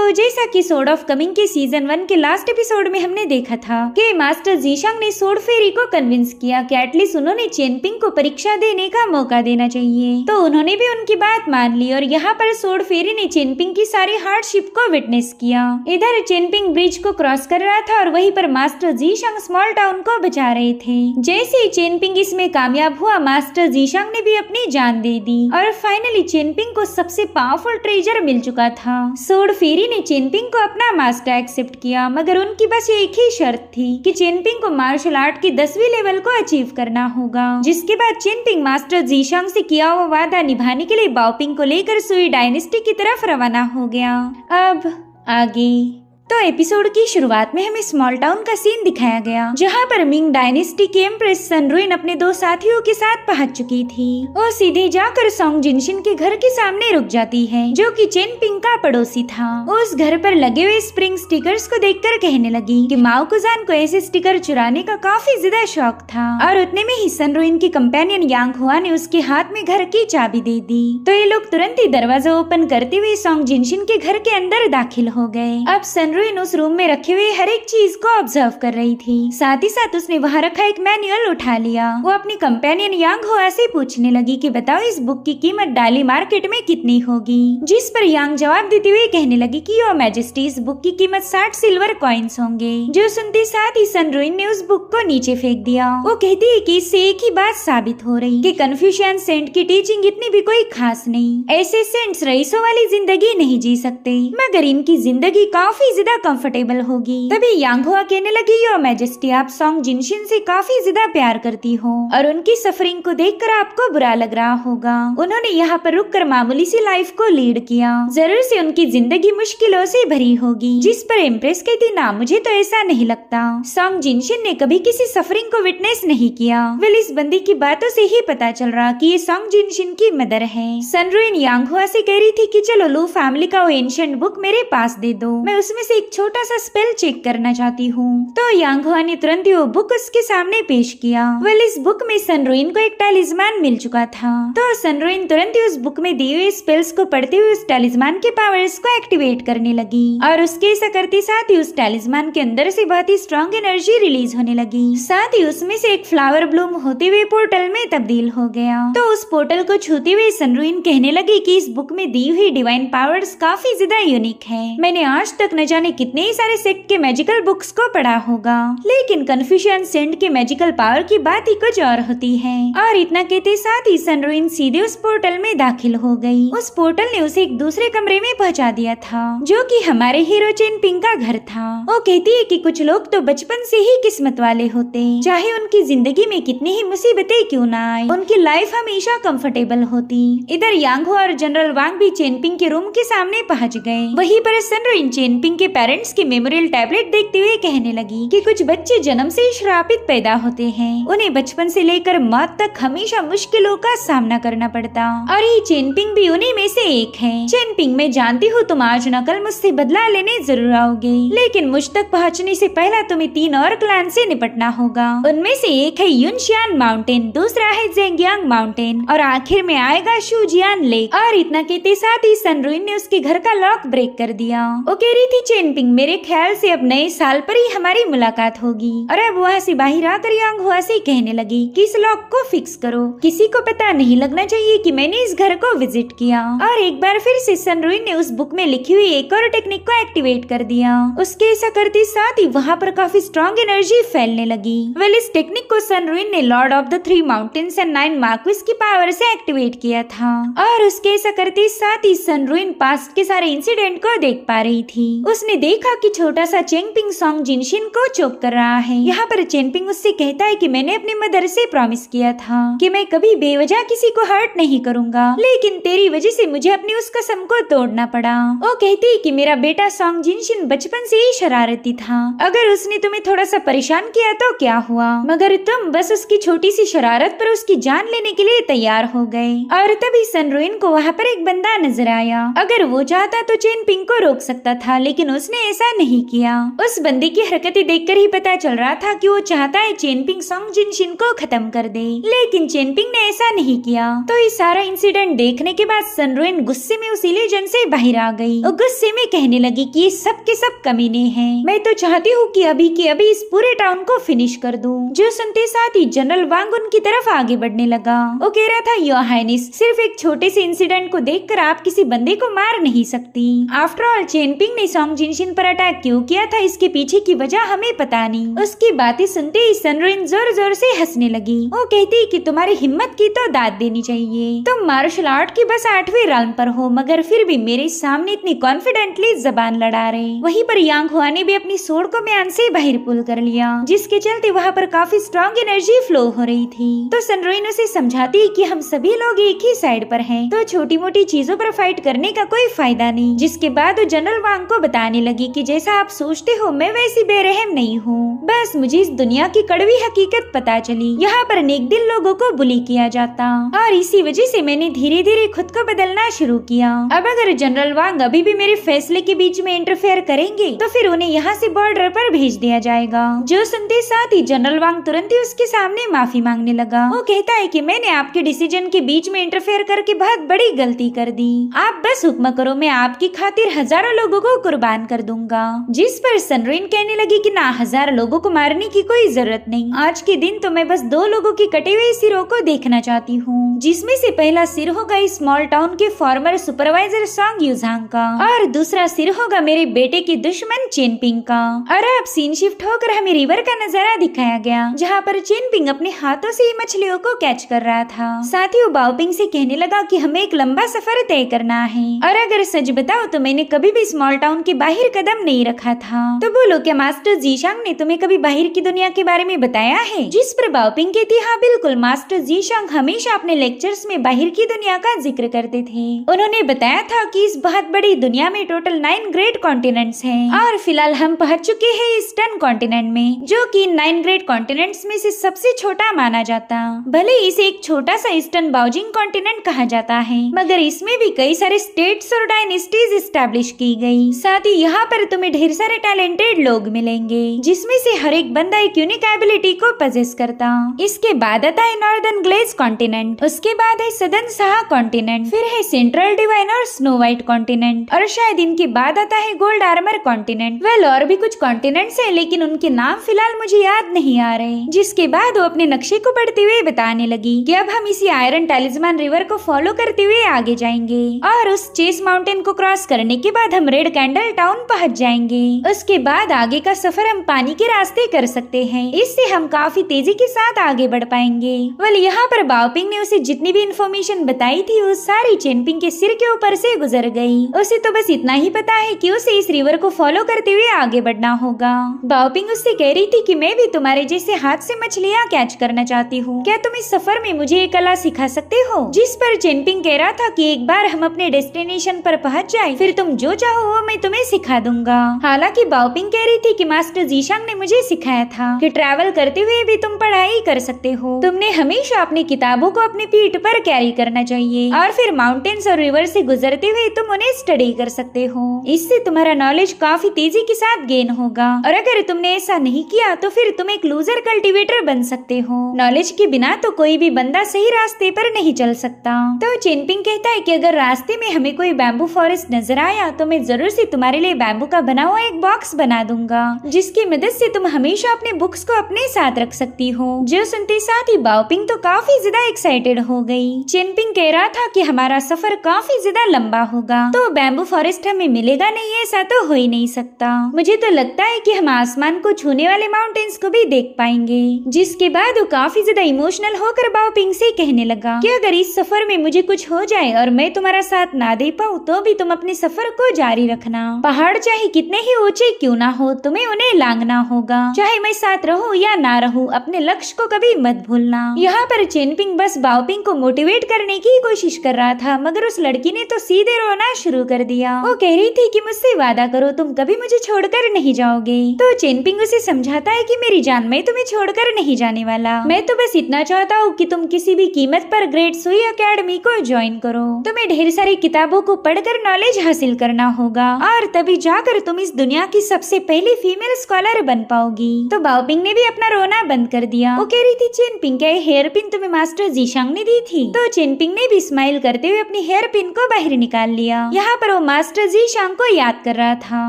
तो जैसा कि सोर्ड ऑफ कमिंग के सीजन 1 के लास्ट एपिसोड में हमने देखा था कि मास्टर जीशांग ने सोर्ड फेरी को कन्विंस किया कि एटलीस्ट उन्होंने चेनपिंग को परीक्षा देने का मौका देना चाहिए। तो उन्होंने भी उनकी बात मान ली और यहाँ पर सोर्ड फेरी ने चेनपिंग की सारी हार्डशिप को विटनेस किया। इधर चेनपिंग ब्रिज को क्रॉस कर रहा था और वहीं पर मास्टर जीशांग स्मॉल टाउन को बचा रहे थे। जैसे ही चेनपिंग इसमें कामयाब हुआ, मास्टर जीशांग ने भी अपनी जान दे दी और फाइनली चेनपिंग को सबसे पावरफुल ट्रेजर मिल चुका था। सोर्ड फेरी ने चेनपिंग को अपना मास्टर एक्सेप्ट किया, मगर उनकी बस एक ही शर्त थी कि चेनपिंग को मार्शल आर्ट की 10वीं लेवल को अचीव करना होगा। जिसके बाद चेनपिंग मास्टर जीशांग से किया हुआ वादा निभाने के लिए बाओपिंग को लेकर सुई डायनेस्टी की तरफ रवाना हो गया। अब आगे तो एपिसोड की शुरुआत में हमें स्मॉल टाउन का सीन दिखाया गया, जहाँ पर मिंग डायनेस्टी की एम्प्रेस सनरुइन अपने 2 साथियों के साथ पहुंच चुकी थी। वो सीधे जाकर सोंग जिनशिन के घर के सामने रुक जाती है, जो कि चेनपिंग का पड़ोसी था। उस घर पर लगे हुए स्प्रिंग स्टिकर्स को देखकर कहने लगी कि माओ कुजान को ऐसे स्टिकर चुराने का काफी ज्यादा शौक था। और उतने में ही सनरुइन की कंपेनियन यांग हुआ ने उसके हाथ में घर की चाबी दे दी। तो ये लोग तुरंत ही दरवाजा ओपन करते हुए सोंग जिनशिन के घर के अंदर दाखिल हो गए। अब सनरुइन उस रूम में रखे हुए हर एक चीज को ऑब्जर्व कर रही थी। साथ ही साथ उसने वहाँ रखा एक मैनुअल उठा लिया। वो अपनी कंपेनियन यांग हुआ से पूछने लगी कि बताओ इस बुक की कीमत डाली मार्केट में कितनी होगी। जिस पर यांग जवाब देते हुए कहने लगी कि योर मैजेस्टी इस बुक की कीमत 60 सिल्वर कॉइन्स होंगे। जो सुनते साथ ही सनरुइन ने उस बुक को नीचे फेंक दिया। वो कहती है कि इससे एक ही बात साबित हो रही कि कन्फ्यूशियन सेंट की टीचिंग इतनी भी कोई खास नहीं। ऐसे सेंट्स रईसों वाली जिंदगी नहीं जी सकते, मगर इनकी जिंदगी काफी ज्यादा कंफर्टेबल होगी। तभी यांग हुआ कहने लगी योर मैजेस्टी आप सोंग जिनशिन से काफी ज्यादा प्यार करती हो और उनकी सफरिंग को देखकर आपको बुरा लग रहा होगा। उन्होंने यहाँ पर रुककर मामूली सी लाइफ को लीड किया, जरूर से उनकी जिंदगी मुश्किलों से भरी होगी। जिस पर एम्प्रेस कहती ना मुझे तो ऐसा नहीं लगता, सोंग जिनशिन ने कभी किसी सफरिंग को विटनेस नहीं किया। वेल इस बंदी की बातों से ही पता चल रहा कि ये सोंग जिनशिन की मदर है। सनरुइन यांग हुआ से कह रही थी कि चलो लू फैमिली का वो एंशिएंट बुक मेरे पास दे दो, मैं उसमें से एक छोटा सा स्पेल चेक करना चाहती हूँ। तो यांग हुआ ने तुरंत ही वो बुक उसके सामने पेश किया। वेल इस बुक में सनरुइन को एक टैलिस्मान मिल चुका था। तो सनरुइन तुरंत ही उस बुक में दिए हुए स्पेल्स को पढ़ते हुए उस टैलिस्मान के पावर्स को एक्टिवेट करने लगी और उसके ऐसा करते साथ ही उस टैलिस्मान के अंदर से बहुत ही स्ट्रॉन्ग एनर्जी रिलीज होने लगी। साथ ही उसमें से एक फ्लावर ब्लूम होते हुए पोर्टल में तब्दील हो गया। तो उस पोर्टल को छूते हुए सनरुइन कहने लगी कि इस बुक में दी हुई डिवाइन पावर्स काफी ज्यादा यूनिक है। मैंने आज तक न जाने कितने ही सारे सेक्ट के मैजिकल बुक्स को पढ़ा होगा, लेकिन कन्फ्यूशियन सेंट के मैजिकल पावर की बात ही कुछ और होती है। और इतना कहते साथ ही सनरुइन सीधे उस पोर्टल में दाखिल हो गई। उस पोर्टल ने उसे एक दूसरे कमरे में पहुंचा दिया था, जो कि हमारे हीरो चेनपिंग का घर था। वो कहती है कि कुछ लोग तो बचपन से ही किस्मत वाले होते, चाहे उनकी जिंदगी में कितनी ही मुसीबतें क्यों ना आए, उनकी लाइफ हमेशा कंफर्टेबल होती। इधर यांग और जनरल वांग भी चेनपिंग के रूम के सामने पहुंच गए। वहीं पर सनरुइन चेनपिंग के पेरेंट्स के मेमोरियल टैबलेट देखते हुए कहने लगी कि कुछ बच्चे जन्म से ही श्रापित पैदा होते हैं, उन्हें बचपन से लेकर मौत तक हमेशा मुश्किलों का सामना करना पड़ता, और ये चेनपिंग भी उन्हीं में से एक है। चेनपिंग मैं जानती हूँ तुम आज न कल मुझसे बदला लेने जरूर आओगे, लेकिन मुझ तक पहुँचने से पहले तुम्हें 3 और क्लैन से निपटना होगा। उनमें से एक है युनशियान माउंटेन, दूसरा है जेंगियांग माउंटेन और आखिर में आएगा शुजियान लेक। और इतना कहते साथ ही सनरुइन ने उसके घर का लॉक ब्रेक कर दिया। वो कह रही थी चेनपिंग मेरे ख्याल से अब नए साल पर ही हमारी मुलाकात होगी। और अब वहाँ से बाहर आकर यांग हुआ से कहने लगी कि इस लॉक को फिक्स करो, किसी को पता नहीं लगना चाहिए कि मैंने इस घर को विजिट किया। और एक बार फिर से सनरुइन ने उस बुक में लिखी हुई एक और टेक्निक को एक्टिवेट कर दिया। उसके ऐसा करते साथ ही वहाँ पर काफी स्ट्रॉन्ग एनर्जी फैलने लगी। वेल इस टेक्निक को सनरुइन ने lord of the 3 mountains and 9 marquis की पावर से एक्टिवेट किया था। और उसके ऐसा करते साथ ही सनरुइन पास्ट के सारे इंसिडेंट को देख पा रही थी। उसने देखा कि छोटा सा चेनपिंग सोंग जिनशिन को चोक कर रहा है। यहाँ पर चेनपिंग उससे कहता है कि मैंने अपनी मदर से प्रॉमिस किया था कि मैं कभी बेवजह किसी को हर्ट नहीं करूंगा, लेकिन तेरी वजह से मुझे अपनी उस कसम को तोड़ना पड़ा। वो कहती है कि मेरा बेटा सोंग जिनशिन बचपन से ही शरारती था, अगर उसने तुम्हें थोड़ा सा परेशान किया तो क्या हुआ, मगर तुम बस उसकी छोटी सी शरारत पर उसकी जान लेने के लिए तैयार हो गए। और तभी सनरुइन को वहाँ पर एक बंदा नजर आया। अगर वो चाहता तो चेनपिंग को रोक सकता था, लेकिन उसने ऐसा नहीं किया। उस बंदे की हरकतें देखकर ही पता चल रहा था कि वो चाहता है चेनपिंग सोंग जिनशिन को खत्म कर दे, लेकिन चेनपिंग ने ऐसा नहीं किया। तो ये सारा इंसिडेंट देखने के बाद सनरुइन गुस्से में उस इल्यूजन से बाहर आ गई और गुस्से में कहने लगी कि ये सब के सब कमीने हैं। मैं तो चाहती हूँ कि अभी के अभी इस पूरे टाउन को फिनिश कर दूं। जो सुनते साथ ही जनरल वांग उनकी तरफ आगे बढ़ने लगा। वो कह रहा था, योर हाइनेस, सिर्फ एक छोटे से इंसिडेंट को देखकर आप किसी बंदे को मार नहीं सकती। आफ्टर ऑल चेनपिंग ने सोंग जिनशिन पर अटैक क्यों किया था, इसके पीछे की वजह हमें पता नहीं। उसकी बातें सुनते ही सनरुइन जोर जोर से हंसने लगी। वो कहती कि तुम्हारी हिम्मत की तो दाद देनी चाहिए। तुम मार्शल आर्ट की बस 8वीं राउंड पर हो, मगर फिर भी मेरे सामने इतनी कॉन्फिडेंटली जबान लड़ा रहे। वहीं पर यांग हुआ ने भी अपनी सोड को म्यान से बाहर पुल कर लिया, जिसके चलते वहाँ पर काफी स्ट्रॉन्ग एनर्जी फ्लो हो रही थी। तो सनरुइन उसे समझाती कि हम सभी लोग एक ही साइड पर हैं, तो छोटी मोटी चीजों पर फाइट करने का कोई फायदा नहीं। जिसके बाद वो जनरल वांग को बताने लगी कि जैसा आप सोचते हो मैं वैसी बेरहम नहीं हूँ, बस मुझे इस दुनिया की कड़वी हकीकत पता चली। यहाँ पर नेक दिल लोगों को बुली किया जाता और इसी वजह से मैंने धीरे धीरे खुद को बदलना शुरू किया। अब अगर जनरल वांग अभी भी मेरे फैसले के बीच में इंटरफेयर करेंगे तो फिर उन्हें यहाँ से बॉर्डर पर भेज दिया जाएगा। जो सुनते साथ ही जनरल वांग तुरंत ही उसके सामने माफी मांगने लगा। वो कहता है कि मैंने आपके डिसीजन के बीच में इंटरफेयर करके बहुत बड़ी गलती कर दी। आप बस हुक्म करो, मैं आपकी खातिर हजारों लोगों को कुर्बान कर दूंगा। जिस पर सनरुइन कहने लगी कि ना, हजारों लोगों को मारने की कोई जरूरत नहीं। आज के दिन तो मैं बस 2 लोगों की कटे हुए सिरों को देखना चाहती हूँ, जिसमें से पहला सिर होगा इस स्मॉल टाउन के फॉर्मर सुपरवाइजर सोंग यूजांग का और दूसरा सिर होगा मेरे बेटे के दुश्मन चेनपिंग का। और अब सीन शिफ्ट होकर हमें रिवर का नजारा दिखाया गया, जहाँ पर चेनपिंग अपने हाथों से ही मछलियों को कैच कर रहा था। साथ ही वो बाओपिंग से कहने लगा कि हमें एक लंबा सफर तय करना है, और अगर सच बताओ तो मैंने कभी भी स्मॉल टाउन के बाहर कदम नहीं रखा था। तो बोलो, क्या मास्टर जीशांग ने तुम्हें कभी बाहर की दुनिया के बारे में बताया है? जिस पर बाओपिंग कहती, हाँ बिल्कुल, मास्टर जीशांग हमेशा अपने लेक्चर्स में बाहर की दुनिया का जिक्र करते थे। उन्होंने बताया था कि इस बहुत बड़ी दुनिया में टोटल 9 ग्रेट कॉन्टिनेंट्स हैं और फिलहाल हम पहुंच चुके हैं ईस्टर्न कॉन्टिनेंट में, जो कि 9 ग्रेट कॉन्टिनेंट्स में से सबसे छोटा माना जाता। भले इसे एक छोटा सा ईस्टर्न बाउजिंग कॉन्टिनेंट कहा जाता है, मगर इसमें भी कई सारे स्टेट्स और डायनेस्टीज एस्टेब्लिश की गई। साथ ही यहाँ पर तुम्हें ढेर सारे टैलेंटेड लोग मिलेंगे, जिसमें से हर एक बंदा एक यूनिक एबिलिटी को पजेस करता। इसके बाद आता है नॉर्दर्न ग्लेज कॉन्टिनेंट, उसके बाद है सदर्न साहा कॉन्टिनेंट, फिर है सेंट्रल डिवाइन और स्नो व्हाइट कॉन्टिनेंट, और शायद इनके बाद आता है गोल्ड आर्मर कॉन्टिनेंट। वेल, और भी कुछ कॉन्टिनेंट्स है, लेकिन उनके नाम फिलहाल मुझे याद नहीं आ रहे। जिसके बाद वो अपने नक्शे को पढ़ते हुए बताने लगी कि अब हम इसी आयरन टैलिस्मान रिवर को फॉलो करते हुए आगे जाएंगे, और उस चेस माउंटेन को क्रॉस करने के बाद हम रेड कैंडल टाउन पहुंच जाएंगे। उसके बाद आगे का सफर हम पानी के रास्ते कर सकते हैं, इससे हम काफी तेजी के साथ आगे बढ़ पाएंगे। वेल, यहाँ पर बाओपिंग ने उसे जितनी भी इंफॉर्मेशन बताई थी वो सारी चेनपिंग के सिर के ऊपर से गुजर गई। उसे तो बस इतना ही पता है कि उसे इस रिवर को फॉलो करते हुए आगे बढ़ना होगा। बाओपिंग उससे कह रही थी कि मैं भी तुम्हारे जैसे हाथ से मछलियाँ कैच करना चाहती हूँ, क्या तुम इस सफर में मुझे ये कला सिखा सकते हो? जिस पर चेनपिंग कह रहा था कि एक बार हम अपने डेस्टिनेशन पर पहुंच जाए, फिर तुम जो चाहो वो मैं तुम्हें सिखा दूंगा। हालांकि बाओपिंग कह रही थी कि मास्टर जीशांग ने मुझे सिखाया था कि ट्रैवल करते हुए भी तुम पढ़ाई कर सकते हो, तुमने हमेशा अपनी किताबों को अपनी पीठ पर कैरी करना चाहिए और फिर माउंटेन्स और रिवर से गुजरते हुए तुम उन्हें स्टडी कर सकते हो। इससे तुम्हारा नॉलेज काफी तेजी के साथ गेन होगा, और अगर तुमने ऐसा नहीं किया तो फिर तुम एक लूजर कल्टीवेटर बन सकते हो। नॉलेज के बिना तो कोई भी बंदा सही रास्ते पर नहीं चल सकता। तो चेनपिंग कहता है कि अगर रास्ते में हमें कोई बैम्बू फॉरेस्ट नजर आया तो मैं जरूर से तुम्हारे लिए बैम्बू का बना हुआ एक बॉक्स बना दूंगा, जिसकी मदद से तुम हमेशा अपने बुक्स को अपने साथ रख सकती हो। जो सुनते साथ ही बाओपिंग तो काफी ज्यादा एक्साइटेड हो गई। चेनपिंग कह रहा था कि हमारा सफर काफी ज्यादा लंबा होगा, तो बैम्बू फॉरेस्ट हमें मिलेगा नहीं, ऐसा तो हो ही नहीं सकता। मुझे तो लगता है कि हम आसमान को छूने वाले माउंटेन्स को भी देख पाएंगे। जिसके बाद वो काफी ज्यादा इमोशनल होकर बाओपिंग से कहने लगा कि अगर इस सफर में मुझे कुछ हो जाए और मैं तुम्हारा साथ ना दे पाऊँ तो भी तुम अपने सफर को जारी रखना। पहाड़ चाहे कितने ही ऊंचे क्यों ना हो, तुम्हें उन्हें लांघना होगा, चाहे मैं साथ रहूं या ना रहूं, अपने लक्ष्य को कभी मत भूलना। यहाँ पर चेनपिंग बस बाओपिंग को मोटिवेट करने की कोशिश कर रहा था, मगर उस लड़की ने तो सीधे रोना शुरू कर दिया। वो कह रही थी कि मुझसे वादा करो, तुम कभी मुझे छोड़कर नहीं जाओगे। तो चेनपिंग उसे समझाता है कि मेरी जान, मैं तुम्हें छोड़कर नहीं जाने वाला, मैं तो बस इतना चाहता हूँ कि तुम किसी भी कीमत पर ग्रेट सुई एकेडमी को ज्वाइन करो। तुम्हें ढेर सारी किताबों को पढ़कर नॉलेज हासिल करना होगा और तभी तभी जाकर तुम इस दुनिया की सबसे पहली फीमेल स्कॉलर बन पाओगी। तो बाओपिंग ने भी अपना रोना बंद कर दिया। वो कह रही थी चेनपिंग, क्या हेयर पिन तुम्हें मास्टर जीशांग ने दी थी? तो चेनपिंग ने भी स्माइल करते हुए अपनी हेयर पिन को बाहर निकाल लिया। यहाँ पर वो मास्टर जीशांग को याद कर रहा था।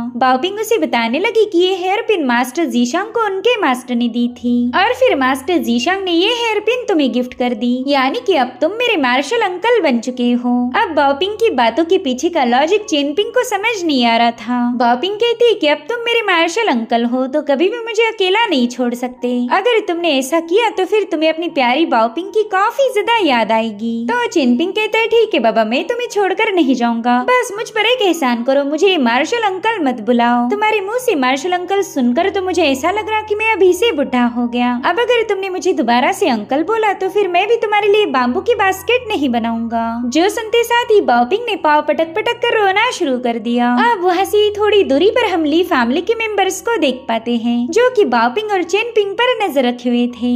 बाओपिंग उसे बताने लगी कि ये हेयर पिन मास्टर जीशांग को उनके मास्टर ने दी थी और फिर मास्टर जीशांग ने ये हेयर पिन तुम्हें गिफ्ट कर दी, यानी कि अब तुम मेरे मार्शल अंकल बन चुके हो। अब बाओपिंग की बातों के पीछे का लॉजिक चेनपिंग को समझ नहीं आ रहा था। बाओपिंग कहती कि अब तुम मेरे मार्शल अंकल हो तो कभी भी मुझे अकेला नहीं छोड़ सकते। अगर तुमने ऐसा किया तो फिर तुम्हें अपनी प्यारी बाओपिंग की काफी ज्यादा याद आएगी। तो चेनपिंग कहता है ठीक है बाबा, मैं तुम्हें छोड़कर नहीं जाऊंगा, बस मुझ पर एक एहसान करो, मुझे मार्शल अंकल मत बुलाओ। तुम्हारे मुँह से मार्शल अंकल सुनकर तो मुझे ऐसा लग रहा कि मैं अभी से बुढ़ा हो गया। अब अगर तुमने मुझे दोबारा से अंकल बोला तो फिर मैं भी तुम्हारे लिए बाम्बू की बास्केट नहीं बनाऊंगा। जो सुनते साथ ही बाओपिंग ने पाव पटक पटक कर रोना शुरू कर दिया। अब वहाँ से थोड़ी दूरी पर हम ली फैमिली के मेंबर्स को देख पाते हैं जो कि बाओपिंग और चेनपिंग पर नजर रखे हुए थे।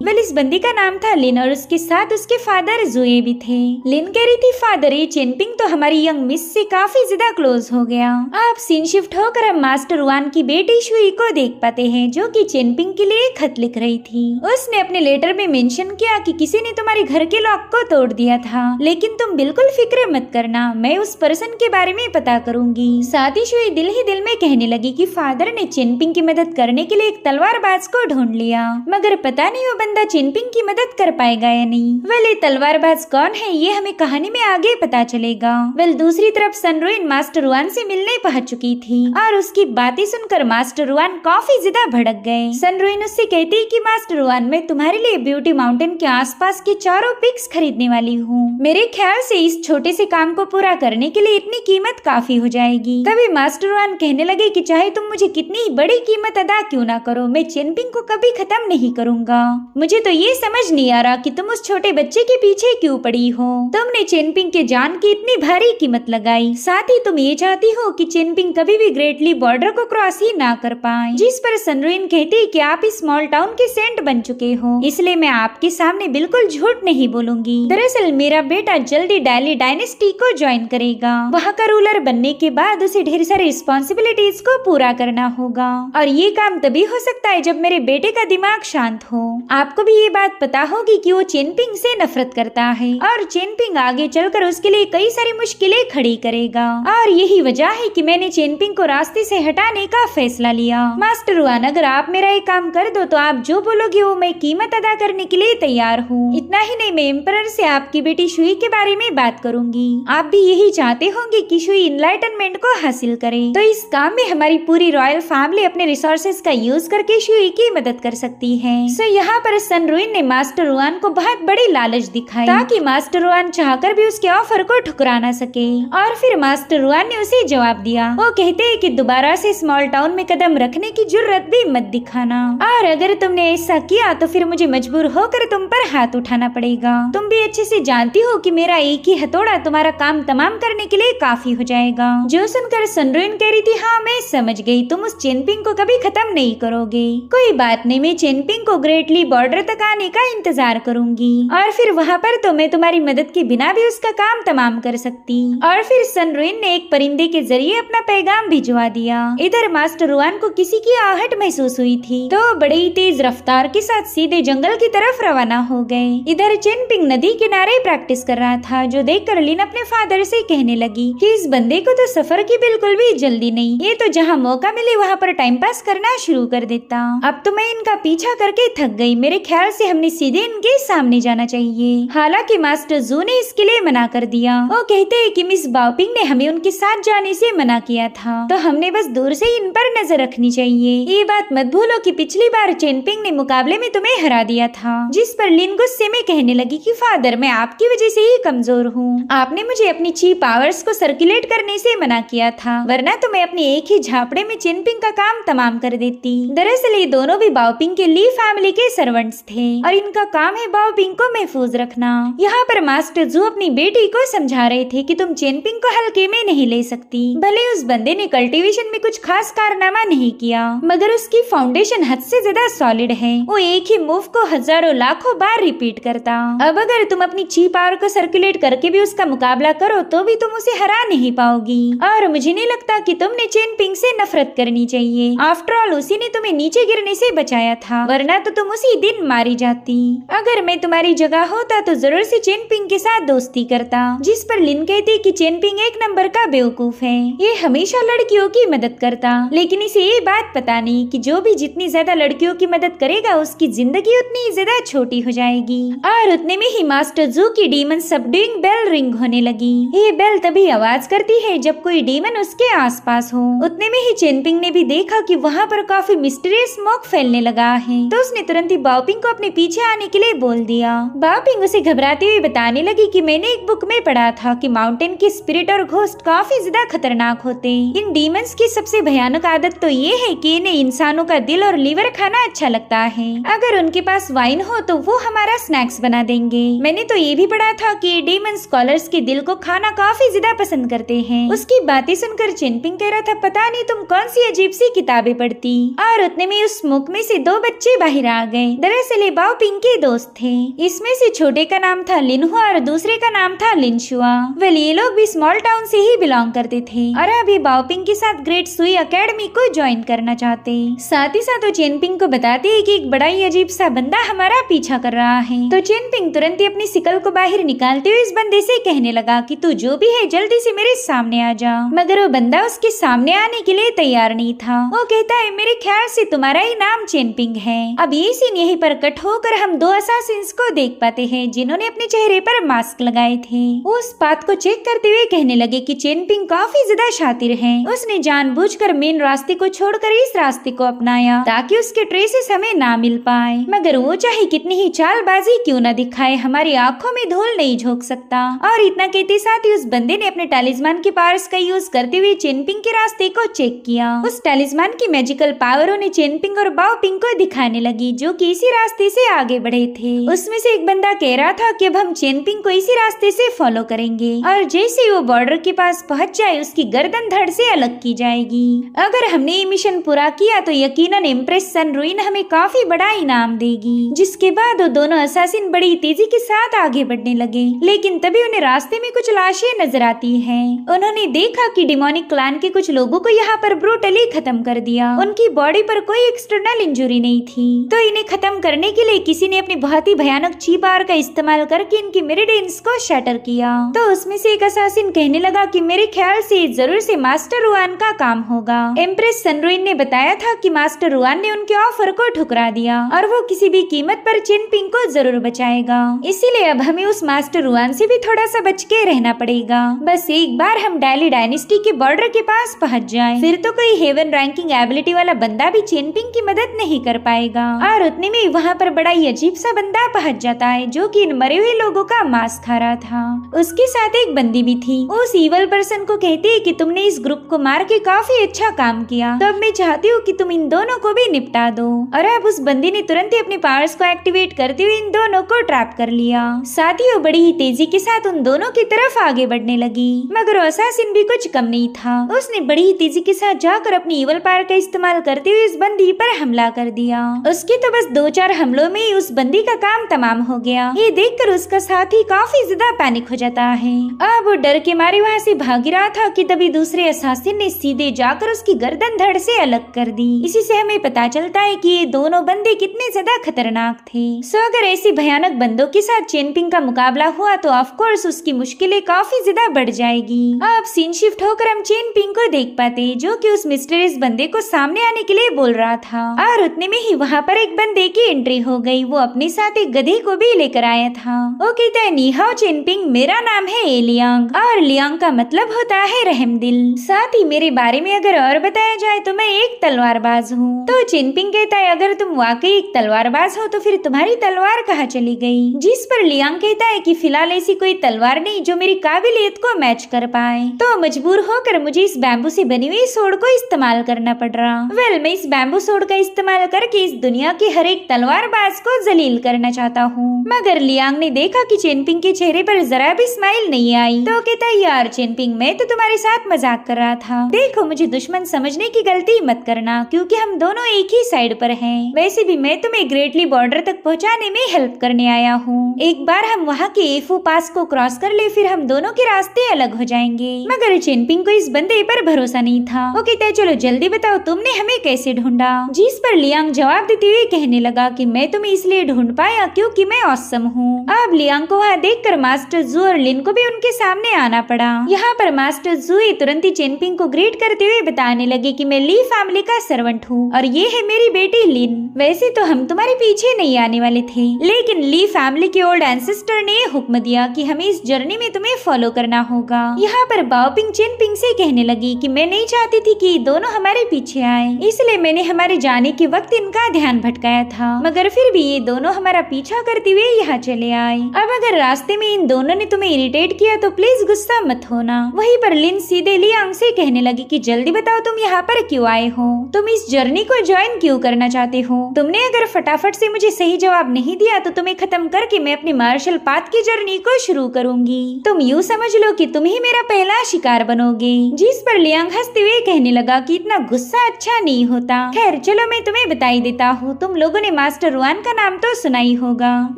वेल इस बंदी का नाम था लिन और उसके साथ उसके फादर जुए भी थे। लिन कह रही थी फादर ये चेनपिंग तो हमारी यंग मिस से काफी ज्यादा क्लोज हो गया। आप सीन शिफ्ट होकर हम मास्टर वान की बेटी शुई को देख पाते हैं जो कि चेनपिंग के लिए खत लिख रही थी। उसने अपने लेटर में मेंशन किया कि किसी ने तुम्हारे घर के लॉक को तोड़ दिया था, लेकिन तुम बिल्कुल फिक्र मत करना, मैं उस पर्सन के बारे में पता करूंगी। साथ ही शुई दिल ही दिल में कहने लगी कि फादर ने चेनपिंग की मदद करने के लिए एक तलवारबाज को ढूंढ लिया, मगर पता नहीं वो चेनपिंग की मदद कर पाएगा या नहीं। वेल ये तलवारबाज कौन है ये हमें कहानी में आगे पता चलेगा। वेल दूसरी तरफ सनरुइन मास्टर वान से मिलने पहुंच चुकी थी और उसकी बातें सुनकर मास्टर वान काफी ज्यादा भड़क गए। सनरुइन उससे कहती है कि मास्टर वान मैं तुम्हारे लिए ब्यूटी माउंटेन के आसपास के चारों पिक्स खरीदने वाली हूँ। मेरे ख्याल से इस छोटे से काम को पूरा करने के लिए इतनी कीमत काफी हो जाएगी। तभी मास्टर वान कहने लगे कि चाहे तुम मुझे कितनी बड़ी कीमत अदा क्यों ना करो, मैं चेनपिंग को कभी खत्म नहीं करूंगा। मुझे तो ये समझ नहीं आ रहा कि तुम उस छोटे बच्चे के पीछे क्यों पड़ी हो। तुमने चेनपिंग के जान की इतनी भारी कीमत लगाई, साथ ही तुम ये चाहती हो कि चेनपिंग कभी भी ग्रेटली बॉर्डर को क्रॉस ही ना कर पाए। जिस पर सनरुइन कहती कि आप इस स्मॉल टाउन के सेंट बन चुके हो, इसलिए मैं आपके सामने बिल्कुल झूठ नहीं बोलूंगी। दरअसल मेरा बेटा जल्दी डायली डायनेस्टी को ज्वाइन करेगा। वहाँ का रूलर बनने के बाद उसे ढेर सारी रिस्पॉन्सिबिलिटीज को पूरा करना होगा और ये काम तभी हो सकता है जब मेरे बेटे का दिमाग शांत हो। आपको भी ये बात पता होगी कि वो चेनपिंग से नफरत करता है और चेनपिंग आगे चलकर उसके लिए कई सारी मुश्किलें खड़ी करेगा और यही वजह है कि मैंने चेनपिंग को रास्ते से हटाने का फैसला लिया। मास्टर वान अगर आप मेरा ये काम कर दो तो आप जो बोलोगे वो मैं कीमत अदा करने के लिए तैयार हूँ। इतना ही नहीं, मैं एम्परर से आपकी बेटी शुई के बारे में बात करूंगी। आप भी यही चाहते होंगे कि शुई इनलाइटनमेंट को हासिल करे, तो इस काम में हमारी पूरी रॉयल फैमिली अपने रिसोर्सेज का यूज करके शुई की मदद कर सकती है। सो यहाँ पर सनरुइन ने मास्टर वान को बहुत बड़ी लालच दिखाई ताकि मास्टर वान चाहकर भी उसके ऑफर को ठुकरा ना सके। और फिर मास्टर वान ने उसे जवाब दिया, वो कहते हैं कि दोबारा से स्मॉल टाउन में कदम रखने की जुर्रत भी मत दिखाना, और अगर तुमने ऐसा किया तो फिर मुझे मजबूर होकर तुम पर हाथ उठाना पड़ेगा। तुम भी अच्छे से जानती हो कि मेरा एक ही हथौड़ा तुम्हारा काम तमाम करने के लिए काफी हो जाएगा। जो सुनकर सनरुइन कह रही थी हाँ मैं समझ गई, तुम उस चेनपिंग को कभी खत्म नहीं करोगे। कोई बात नहीं, मैं चेनपिंग को ग्रेटली बॉर्डर तक आने का इंतजार करूंगी और फिर वहाँ पर तो मैं तुम्हारी मदद के बिना भी उसका काम तमाम कर सकती। और फिर सनरुइन ने एक परिंदे के जरिए अपना पैगाम भिजवा दिया। इधर मास्टर वान को किसी की आहट महसूस हुई थी तो बड़ी ही तेज रफ्तार के साथ सीधे जंगल की तरफ रवाना हो गए। इधर चेनपिंग नदी किनारे प्रैक्टिस कर रहा था, जो देखकर लिन अपने फादर से कहने लगी कि इस बंदे को तो सफर की बिल्कुल भी जल्दी नहीं, ये तो जहाँ मौका मिले वहाँ पर टाइम पास करना शुरू कर देता। अब तो मैं इनका पीछा करके थक गई, मेरे ख्याल से हमने सीधे इनके सामने जाना चाहिए। हालांकि मास्टर जू ने इसके लिए मना कर दिया। वो कहते हैं कि मिस बाओपिंग ने हमें उनके साथ जाने से मना किया था, तो हमने बस दूर से इन पर नजर रखनी चाहिए। ये बात मत भूलो कि पिछली बार चेनपिंग ने मुकाबले में तुम्हें हरा दिया था। जिस पर लिन गुस्से में कहने लगी कि फादर मैं आपकी वजह से ही कमजोर हूँ, आपने मुझे अपनी ची पावर्स को सर्कुलेट करने से मना किया था, वरना तो मैं अपने एक ही झापड़े में चेनपिंग का काम तमाम कर देती। दरअसल ये दोनों भी बाओपिंग के ली फैमिली के सर्वेंट सर्वेंट्स थे और इनका काम है बाओ पिंग को महफूज रखना। यहाँ पर मास्टर जू अपनी बेटी को समझा रहे थे कि तुम चेन पिंग को हल्के में नहीं ले सकती। भले उस बंदे ने कल्टीवेशन में कुछ खास कारनामा नहीं किया, मगर उसकी फाउंडेशन हद से ज्यादा सॉलिड है। वो एक ही मूव को हजारों लाखों बार रिपीट करता। अब अगर तुम अपनी ची पावर को सर्कुलेट करके भी उसका मुकाबला करो तो भी तुम उसे हरा नहीं पाओगी। और मुझे नहीं लगता कि तुमने चेन पिंग से नफरत करनी चाहिए। आफ्टर ऑल उसी ने तुम्हें नीचे गिरने से बचाया था, वरना तो तुम उसी दिन मारी जाती। अगर मैं तुम्हारी जगह होता तो जरूर से चेन पिंग के साथ दोस्ती करता। जिस पर लिन कहती कि चेन पिंग एक नंबर का बेवकूफ है, ये हमेशा लड़कियों की मदद करता, लेकिन इसे ये बात पता नहीं कि जो भी जितनी ज्यादा लड़कियों की मदद करेगा उसकी जिंदगी उतनी ज्यादा छोटी हो जाएगी। और उतने में ही मास्टर जू की डीमन सबड्यूइंग बेल रिंग होने लगी। ये बेल तभी आवाज करती है जब कोई डीमन उसके आसपास हो। उतने में ही चेन पिंग ने भी देखा कि वहाँ पर काफी मिस्टीरियस स्मोक फैलने लगा है, तो उसने तुरंत ही बाओ पिंग को अपने पीछे आने के लिए बोल दिया। बाओ पिंग उसे घबराते हुए बताने लगी कि मैंने एक बुक में पढ़ा था कि माउंटेन की स्पिरिट और घोस्ट काफी ज्यादा खतरनाक होते। इन डीमंस की सबसे भयानक आदत तो ये है कि इन्हें इंसानों का दिल और लीवर खाना अच्छा लगता है। अगर उनके पास वाइन हो तो वो हमारा स्नैक्स बना देंगे। मैंने तो ये भी पढ़ा था कि डीमन स्कॉलर्स के दिल को खाना काफी ज्यादा पसंद करते हैं। उसकी बातें सुनकर चेन पिंग कह रहा था, पता नहीं तुम कौन सी अजीब सी किताबें पढ़ती। और उतने में उस स्मोक में से दो बच्चे बाहर आ गए। दरअसल ये बाओ पिंग के दोस्त थे। इसमें से छोटे का नाम था लिनहुआ और दूसरे का नाम था लिनशुआ। वेल ये लोग भी स्मॉल टाउन से ही बिलोंग करते थे और अभी बाओ पिंग के साथ ग्रेट सुई एकेडमी को ज्वाइन करना चाहते। साथ ही साथ वो चेन पिंग को बताते हैं कि एक बड़ा ही अजीब सा बंदा हमारा पीछा कर रहा है। तो चेन पिंग तुरंत ही अपनी सिकल को बाहर निकालते हुए इस बंदे से कहने लगा कि तू जो भी है जल्दी से मेरे सामने आ जा। मगर वो बंदा उसके सामने आने के लिए तैयार नहीं था। वो कहता है, मेरे ख्याल से तुम्हारा ही नाम चेन पिंग है। अब ये सीन यहीं पर कट होकर हम दो असासिन्स को देख पाते हैं जिन्होंने अपने चेहरे पर मास्क लगाए थे। वो उस बात को चेक करते हुए कहने लगे कि चेन पिंग काफी ज्यादा शातिर है। उसने जानबूझकर मेन रास्ते को छोड़कर इस रास्ते को अपनाया ताकि उसके ट्रेसेस हमें ना मिल पाए। मगर वो चाहे कितनी ही चालबाजी क्यों न दिखाए, हमारी आंखों में धूल नहीं झोंक सकता। और इतना कहते साथ ही उस बंदे ने अपने टैलिस्मान के पावर्स का यूज करते हुए चेन पिंग के रास्ते को चेक किया। उस टैलिस्मान की मैजिकल पावरों ने चेन पिंग और बाओ पिंग को दिखाने लगी जो कि इसी रास्ते से आगे बढ़े थे। उसमें से एक बंदा कह रहा था कि अब हम चेन पिंग को इसी रास्ते से फॉलो करेंगे और जैसे वो बॉर्डर के पास पहुंच जाए उसकी गर्दन धड़ से अलग की जाएगी। अगर हमने ये मिशन पूरा किया तो यकीनन एम्प्रेस सनरुइन हमें काफी बड़ा इनाम देगी। जिसके बाद वो दोनों असासिन बड़ी तेजी के साथ आगे बढ़ने लगे, लेकिन तभी उन्हें रास्ते में कुछ लाशें नजर आती हैं। उन्होंने देखा कि डिमोनिक क्लैन के कुछ लोगों को यहाँ पर ब्रूटली खत्म कर दिया। उनकी बॉडी पर कोई एक्सटर्नल इंजरी नहीं थी, तो इन्हें खत्म करने के लिए किसी ने अपनी बहुत ही भयानक ची पावर का इस्तेमाल करके इनकी मेरिडियंस को शैटर किया। तो उसमें से एक असासिन कहने लगा कि मेरे ख्याल से जरूर से मास्टर रुआन का काम होगा। एम्प्रेस सनरुइन ने बताया था कि मास्टर रुआन ने उनके ऑफर को ठुकरा दिया और वो किसी भी कीमत पर चेन पिंग को जरूर बचाएगा। इसीलिए अब हमें उस मास्टर रुआन से भी थोड़ा सा बच के रहना पड़ेगा। बस एक बार हम डायली डायनेस्टी के बॉर्डर के पास पहुंच जाएं, फिर तो कोई हेवन रैंकिंग एबिलिटी वाला बंदा भी चेन पिंग की मदद नहीं कर पाएगा। और उतने में वहाँ पर बड़ा ही अजीब सा बंदा पहुंच जाता है जो कि इन मरे हुए लोगों का मांस खा रहा था। उसके साथ एक बंदी भी थी। उस ईवल पर्सन को कहती है कि तुमने इस ग्रुप को मार के काफी अच्छा काम किया, तो अब मैं चाहती हूँ कि तुम इन दोनों को भी निपटा दो। और अब उस बंदी ने तुरंत ही अपने पावर्स को एक्टिवेट करते हुए इन दोनों को ट्रैप कर लिया। साथ ही वो बड़ी ही तेजी के साथ उन दोनों की तरफ आगे बढ़ने लगी। मगर असासिन भी कुछ कम नहीं था। उसने बड़ी ही तेजी के साथ जाकर अपनी ईवल पावर का इस्तेमाल करते हुए इस बंदी पर हमला कर दिया। उसके तो बस 2-4 हमलों में ही उस बंदी का काम तमाम हो गया। ये देखकर उसका साथी काफी ज्यादा पैनिक हो जाता है। अब वो डर के मारे वहाँ से भाग रहा था कि तभी दूसरे असासिन ने सीधे जाकर उसकी गर्दन धड़ से अलग कर दी। इसी से हमें पता चलता है कि ये दोनों बंदे कितने ज्यादा खतरनाक थे। सो अगर ऐसी भयानक बंदों के साथ चेन पिंग का मुकाबला हुआ तो ऑफ कोर्स उसकी मुश्किलें काफी ज्यादा बढ़ जाएगी। अब सीन शिफ्ट होकर हम चेन पिंग को देख पाते जो कि उस मिस्टीरियस बंदे को सामने आने के लिए बोल रहा था। और उतने में ही वहाँ पर एक बंदे की एंट्री हो गई। वो अपने साथ एक गधे को भी लेकर आया था। वो कहता है, नी हाओ चेन पिंग, मेरा नाम है एलियांग और लियांग का मतलब होता है रहम दिल। साथ ही मेरे बारे में अगर और बताया जाए तो मैं एक तलवारबाज हूँ। तो चेन पिंग कहता है, अगर तुम वाकई एक तलवारबाज हो तो फिर तुम्हारी तलवार कहाँ चली गई? जिस पर लियांग कहता है कि फिलहाल ऐसी कोई तलवार नहीं जो मेरी काबिलियत को मैच कर पाए, तो मजबूर होकर मुझे इस बैम्बू से बनी हुई सोड को इस्तेमाल करना पड़ रहा। वेल, मैं इस बैम्बू सोड का इस्तेमाल करके इस दुनिया के हर एक तलवारबाज को जलील करना चाहता हूँ। मगर लियांग ने देखा कि चेनपिंग के चेहरे पर जरा भी स्माइल नहीं आई तो कहता यार चेनपिंग मैं तो तुम्हारे साथ मजाक कर रहा था। देखो मुझे दुश्मन समझने की गलती मत करना क्योंकि हम दोनों एक ही साइड पर हैं। वैसे भी मैं तुम्हें ग्रेटली बॉर्डर तक पहुँचाने में हेल्प करने आया हूँ। एक बार हम वहाँ के एफो पास को क्रॉस कर ले फिर हम दोनों के रास्ते अलग हो जाएंगे। मगर चेनपिंग को इस बंदे पर भरोसा नहीं था। वो कहता है चलो जल्दी बताओ तुमने हमें कैसे ढूंढा। जिस पर लियांग जवाब देते हुए कहने लगा कि मैं तुम्हें इसलिए ढूंढ पाया क्योंकि मैं ऑसम हूँ। अब लियांग को वहाँ देखकर मास्टर जू और लिन को भी उनके सामने आना पड़ा। यहाँ पर मास्टर जू तुरंत ही चेनपिंग को ग्रीट करते हुए बताने लगे कि मैं ली फैमिली का सर्वेंट हूँ और ये है मेरी बेटी लिन। वैसे तो हम तुम्हारे पीछे नहीं आने वाले थे लेकिन ली फैमिली के ओल्ड एंसेस्टर ने हुक्म दिया कि हमें इस जर्नी में तुम्हें फॉलो करना होगा। यहाँ पर बाओपिंग चेनपिंग से कहने लगी कि मैं नहीं चाहती थी कि दोनों हमारे पीछे आए इसलिए मैंने हमारे जाने के वक्त इनका ध्यान भटकाया था मगर फिर भी ये दोनों हमारा पीछा करते हुए यहाँ चले आए। अब अगर रास्ते में इन दोनों ने तुम्हें इरिटेट किया तो प्लीज गुस्सा मत होना। वहीं पर लिन सीधे लियांग से कहने लगी कि जल्दी बताओ तुम यहाँ पर क्यों आए हो, तुम इस जर्नी को ज्वाइन क्यों करना चाहते हो। तुमने अगर फटाफट से मुझे सही जवाब नहीं दिया तो तुम्हें खत्म करके मैं अपनी मार्शल पाथ की जर्नी को शुरू करूंगी। तुम यूँ समझ लो कि तुम ही मेरा पहला शिकार बनोगे। जिस पर लियांग हंसते हुए कहने लगा कि इतना गुस्सा अच्छा नहीं होता। खैर चलो मैं तुम्हें बता ही देता हूँ, तुम लोगों ने मास्टर रुआन का नाम तो सुना ही होगा।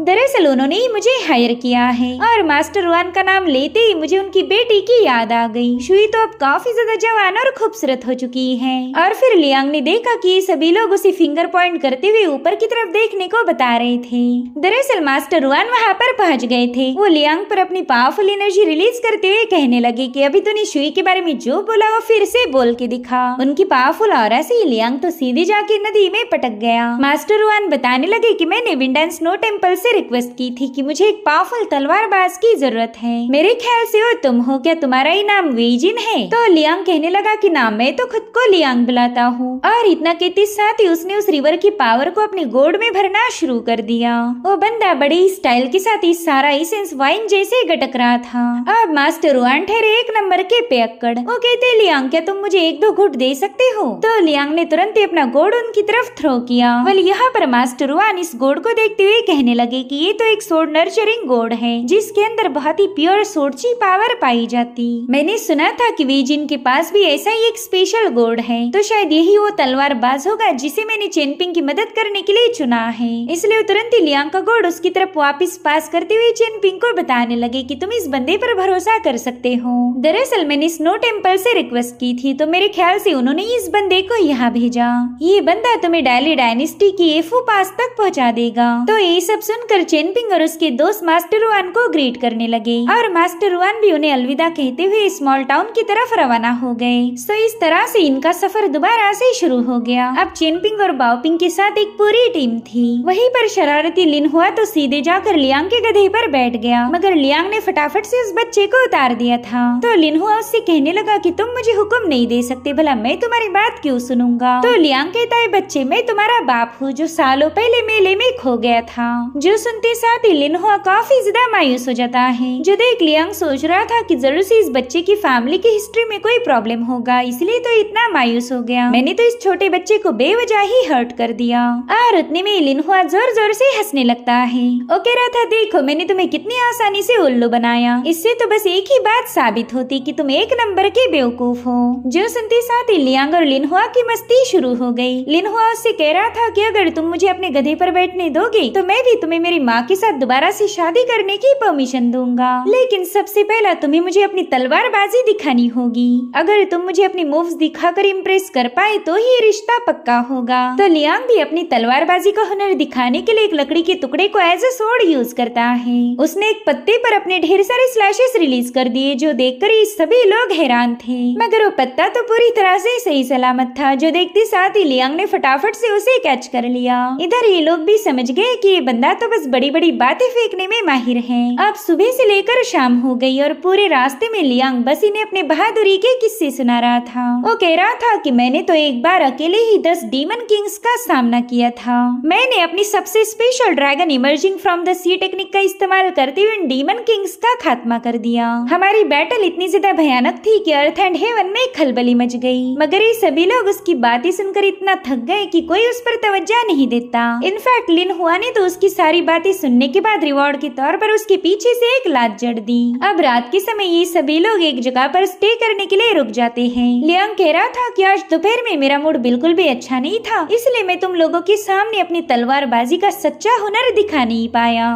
दरअसल उन्होंने ही मुझे हायर किया है और मास्टर रुआन का नाम लेते ही मुझे उनकी बेटी की याद आ गई। शुई तो अब काफी ज्यादा जवान और खूबसूरत हो चुकी है। और फिर लियांग ने देखा कि सभी लोग उसे फिंगर पॉइंट करते हुए ऊपर की तरफ देखने को बता रहे थे। दरअसल मास्टर रुआन वहाँ पर पहुँच गए थे। वो लियांग पर अपनी पावरफुल एनर्जी रिलीज करते हुए कहने लगे कि अभी तूने शुई के बारे में जो बोला वो फिर से बोल के दिखा। उनकी पावरफुल ऑरा से लियांग तो सीधे जाके नदी में पटक गया। मास्टर रुआन बताने लगे कि मैंने विंड एंड स्नो टेम्पल से रिक्वेस्ट की थी कि मुझे एक पावरफुल तलवारबाज की जरूरत है। मेरे ख्याल से वो तुम हो, क्या तुम्हारा ही नाम वेजिन है। तो लियांग कहने लगा कि ना मैं तो खुद को लियांग बुलाता हूँ। और इतना कहते साथ ही उसने उस रिवर की पावर को अपने गोद में भरना शुरू कर दिया। वो बंदा बड़े ही स्टाइल के साथ इस सारा एसेंस वाइन जैसे गटक रहा था। अब मास्टर रुआन ठहरे एक नंबर के पियक्कड़। वो कहते लियांग क्या तुम मुझे एक दो घुट दे सकते हो। तो लियांग ने तुरंत ही अपना गोड उनकी तरफ थ्रो किया। वल यहाँ पर मास्टर रुआन इस गोड को देखते हुए कहने लगे कि ये तो एक सोड नर्चरिंग गोड है जिसके अंदर बहुत ही प्योर सोडची पावर पाई जाती। मैंने सुना था कि वेजिन के पास भी ऐसा ही एक स्पेशल गोड है तो शायद यही वो तलवारबाज होगा जिसे मैंने चेनपिंग की मदद करने के लिए चुना है। इसलिए तुरंत ही लियांग का गोड उसकी तरफ वापस पास करते हुए चेनपिंग को बताने लगे कि तुम इस बंदे पर भरोसा कर सकते हो। दरअसल मैंने स्नो टेम्पल से रिक्वेस्ट की थी तो मेरे ख्याल से उन्होंने इस बंदे को यहाँ भेजा। ये बंदा तुम्हें डायली डायनेस्टी की एफो पास तक पहुँचा देगा। तो ये सब सुनकर चेनपिंग और उसके दोस्त मास्टर रुआन को ग्रीट करने लगे और मास्टर रुआन भी उन्हें अलविदा कहते हुए स्मॉल टाउन की तरफ रवाना हो गए। तो इस तरह से इनका सफर दोबारा से शुरू हो गया। अब चेनपिंग और बाओपिंग के साथ एक पूरी टीम थी। वहीं पर शरारती लिन हुआ तो सीधे जाकर लियांग के गधे पर बैठ गया मगर लियांग ने फटाफट से उस बच्चे को उतार दिया था। तो लिन हुआ उससे कहने लगा कि तुम मुझे हुक्म नहीं दे सकते, भला मैं तुम्हारी बात क्यों सुनूंगा। तो लियांग कहता है बच्चे मैं तुम्हारा बाप हूँ जो सालों पहले मेले में खो गया था। जो सुनते साथ ही लिन हुआ काफी ज्यादा मायूस हो जाता है। जो देख लियांग सोच रहा था कि जरूर से इस बच्चे की फैमिली की हिस्ट्री में कोई प्रॉब्लम होगा इसलिए तो इतना मायूस हो गया। मैंने तो इस छोटे बच्चे को बेवजह ही हर्ट कर दिया। और उतने में लिन हुआ जोर जोर से हंसने लगता है। वो कह रहा था देखो मैंने तुम्हें कितनी आसानी से उल्लू बनाया, इससे तो बस एक ही बात साबित होती कि तुम एक नंबर के बेवकूफ हो। जो सुनते साथ ही लियांग और लिन हुआ की मस्ती शुरू हो गई। लिन हुआ उससे कह रहा था कि अगर तुम मुझे अपने गधे पर बैठने दोगे तो मैं भी तुम्हें मेरी माँ के साथ दोबारा से शादी करने की परमिशन दूंगा, लेकिन सबसे पहला तुम्हें मुझे अपनी तलवारबाजी दिखानी होगी। अगर तुम मुझे अपनी मूव्स दिखाकर इम्प्रेस कर पाए तो ही रिश्ता पक्का होगा। तो लियांग भी अपनी तलवारबाजी का हुनर दिखाने के लिए एक लकड़ी के टुकड़े को एज ए सोर्ड यूज करता है। उसने एक पत्ते पर अपने ढेर सारे स्लैशेस रिलीज कर दिए जो देखकर ये सभी लोग हैरान थे। मगर वो पत्ता तो पूरी तरह से सही सलामत था। जो देखते साथ ही लियांग ने फटाफट से उसे कैच कर लिया। इधर ये लोग भी समझ गए कि ये बंदा तो बस बड़ी बड़ी बातें फेंकने में माहिर है। अब सुबह से लेकर शाम हो गई और पूरे रास्ते में लियांग बस इन्हें अपने बहादुरी के किस्से सुना रहा था। वो कह रहा था कि मैंने तो एक बार अकेले ही 10 डीमन किंग्स का सामना किया था। मैंने अपनी सबसे special dragon emerging from the sea technique का इस्तेमाल करते हुए डीमन किंग्स का खात्मा कर दिया। हमारी बैटल इतनी ज्यादा भयानक थी कि अर्थ एंड हेवन में खलबली मच गई। मगर ये सभी लोग उसकी बातें सुनकर इतना थक गए कि कोई उस पर तवज्जो नहीं देता देता। इनफैक्ट लिन हुआ ने तो उसकी सारी बातें सुनने के बाद रिवॉर्ड के तौर पर उसके पीछे से एक लात जड़ दी। अब रात के समय ये सभी लोग एक जगह पर स्टे करने के लिए रुक जाते हैं। लियांग कह रहा था कि आज दोपहर में मेरा मूड बिल्कुल भी अच्छा नहीं था, इसलिए मैं तुम लोगों के सामने अपनी तलवारबाजी का सच्चा हुनर दिखा नहीं पाया।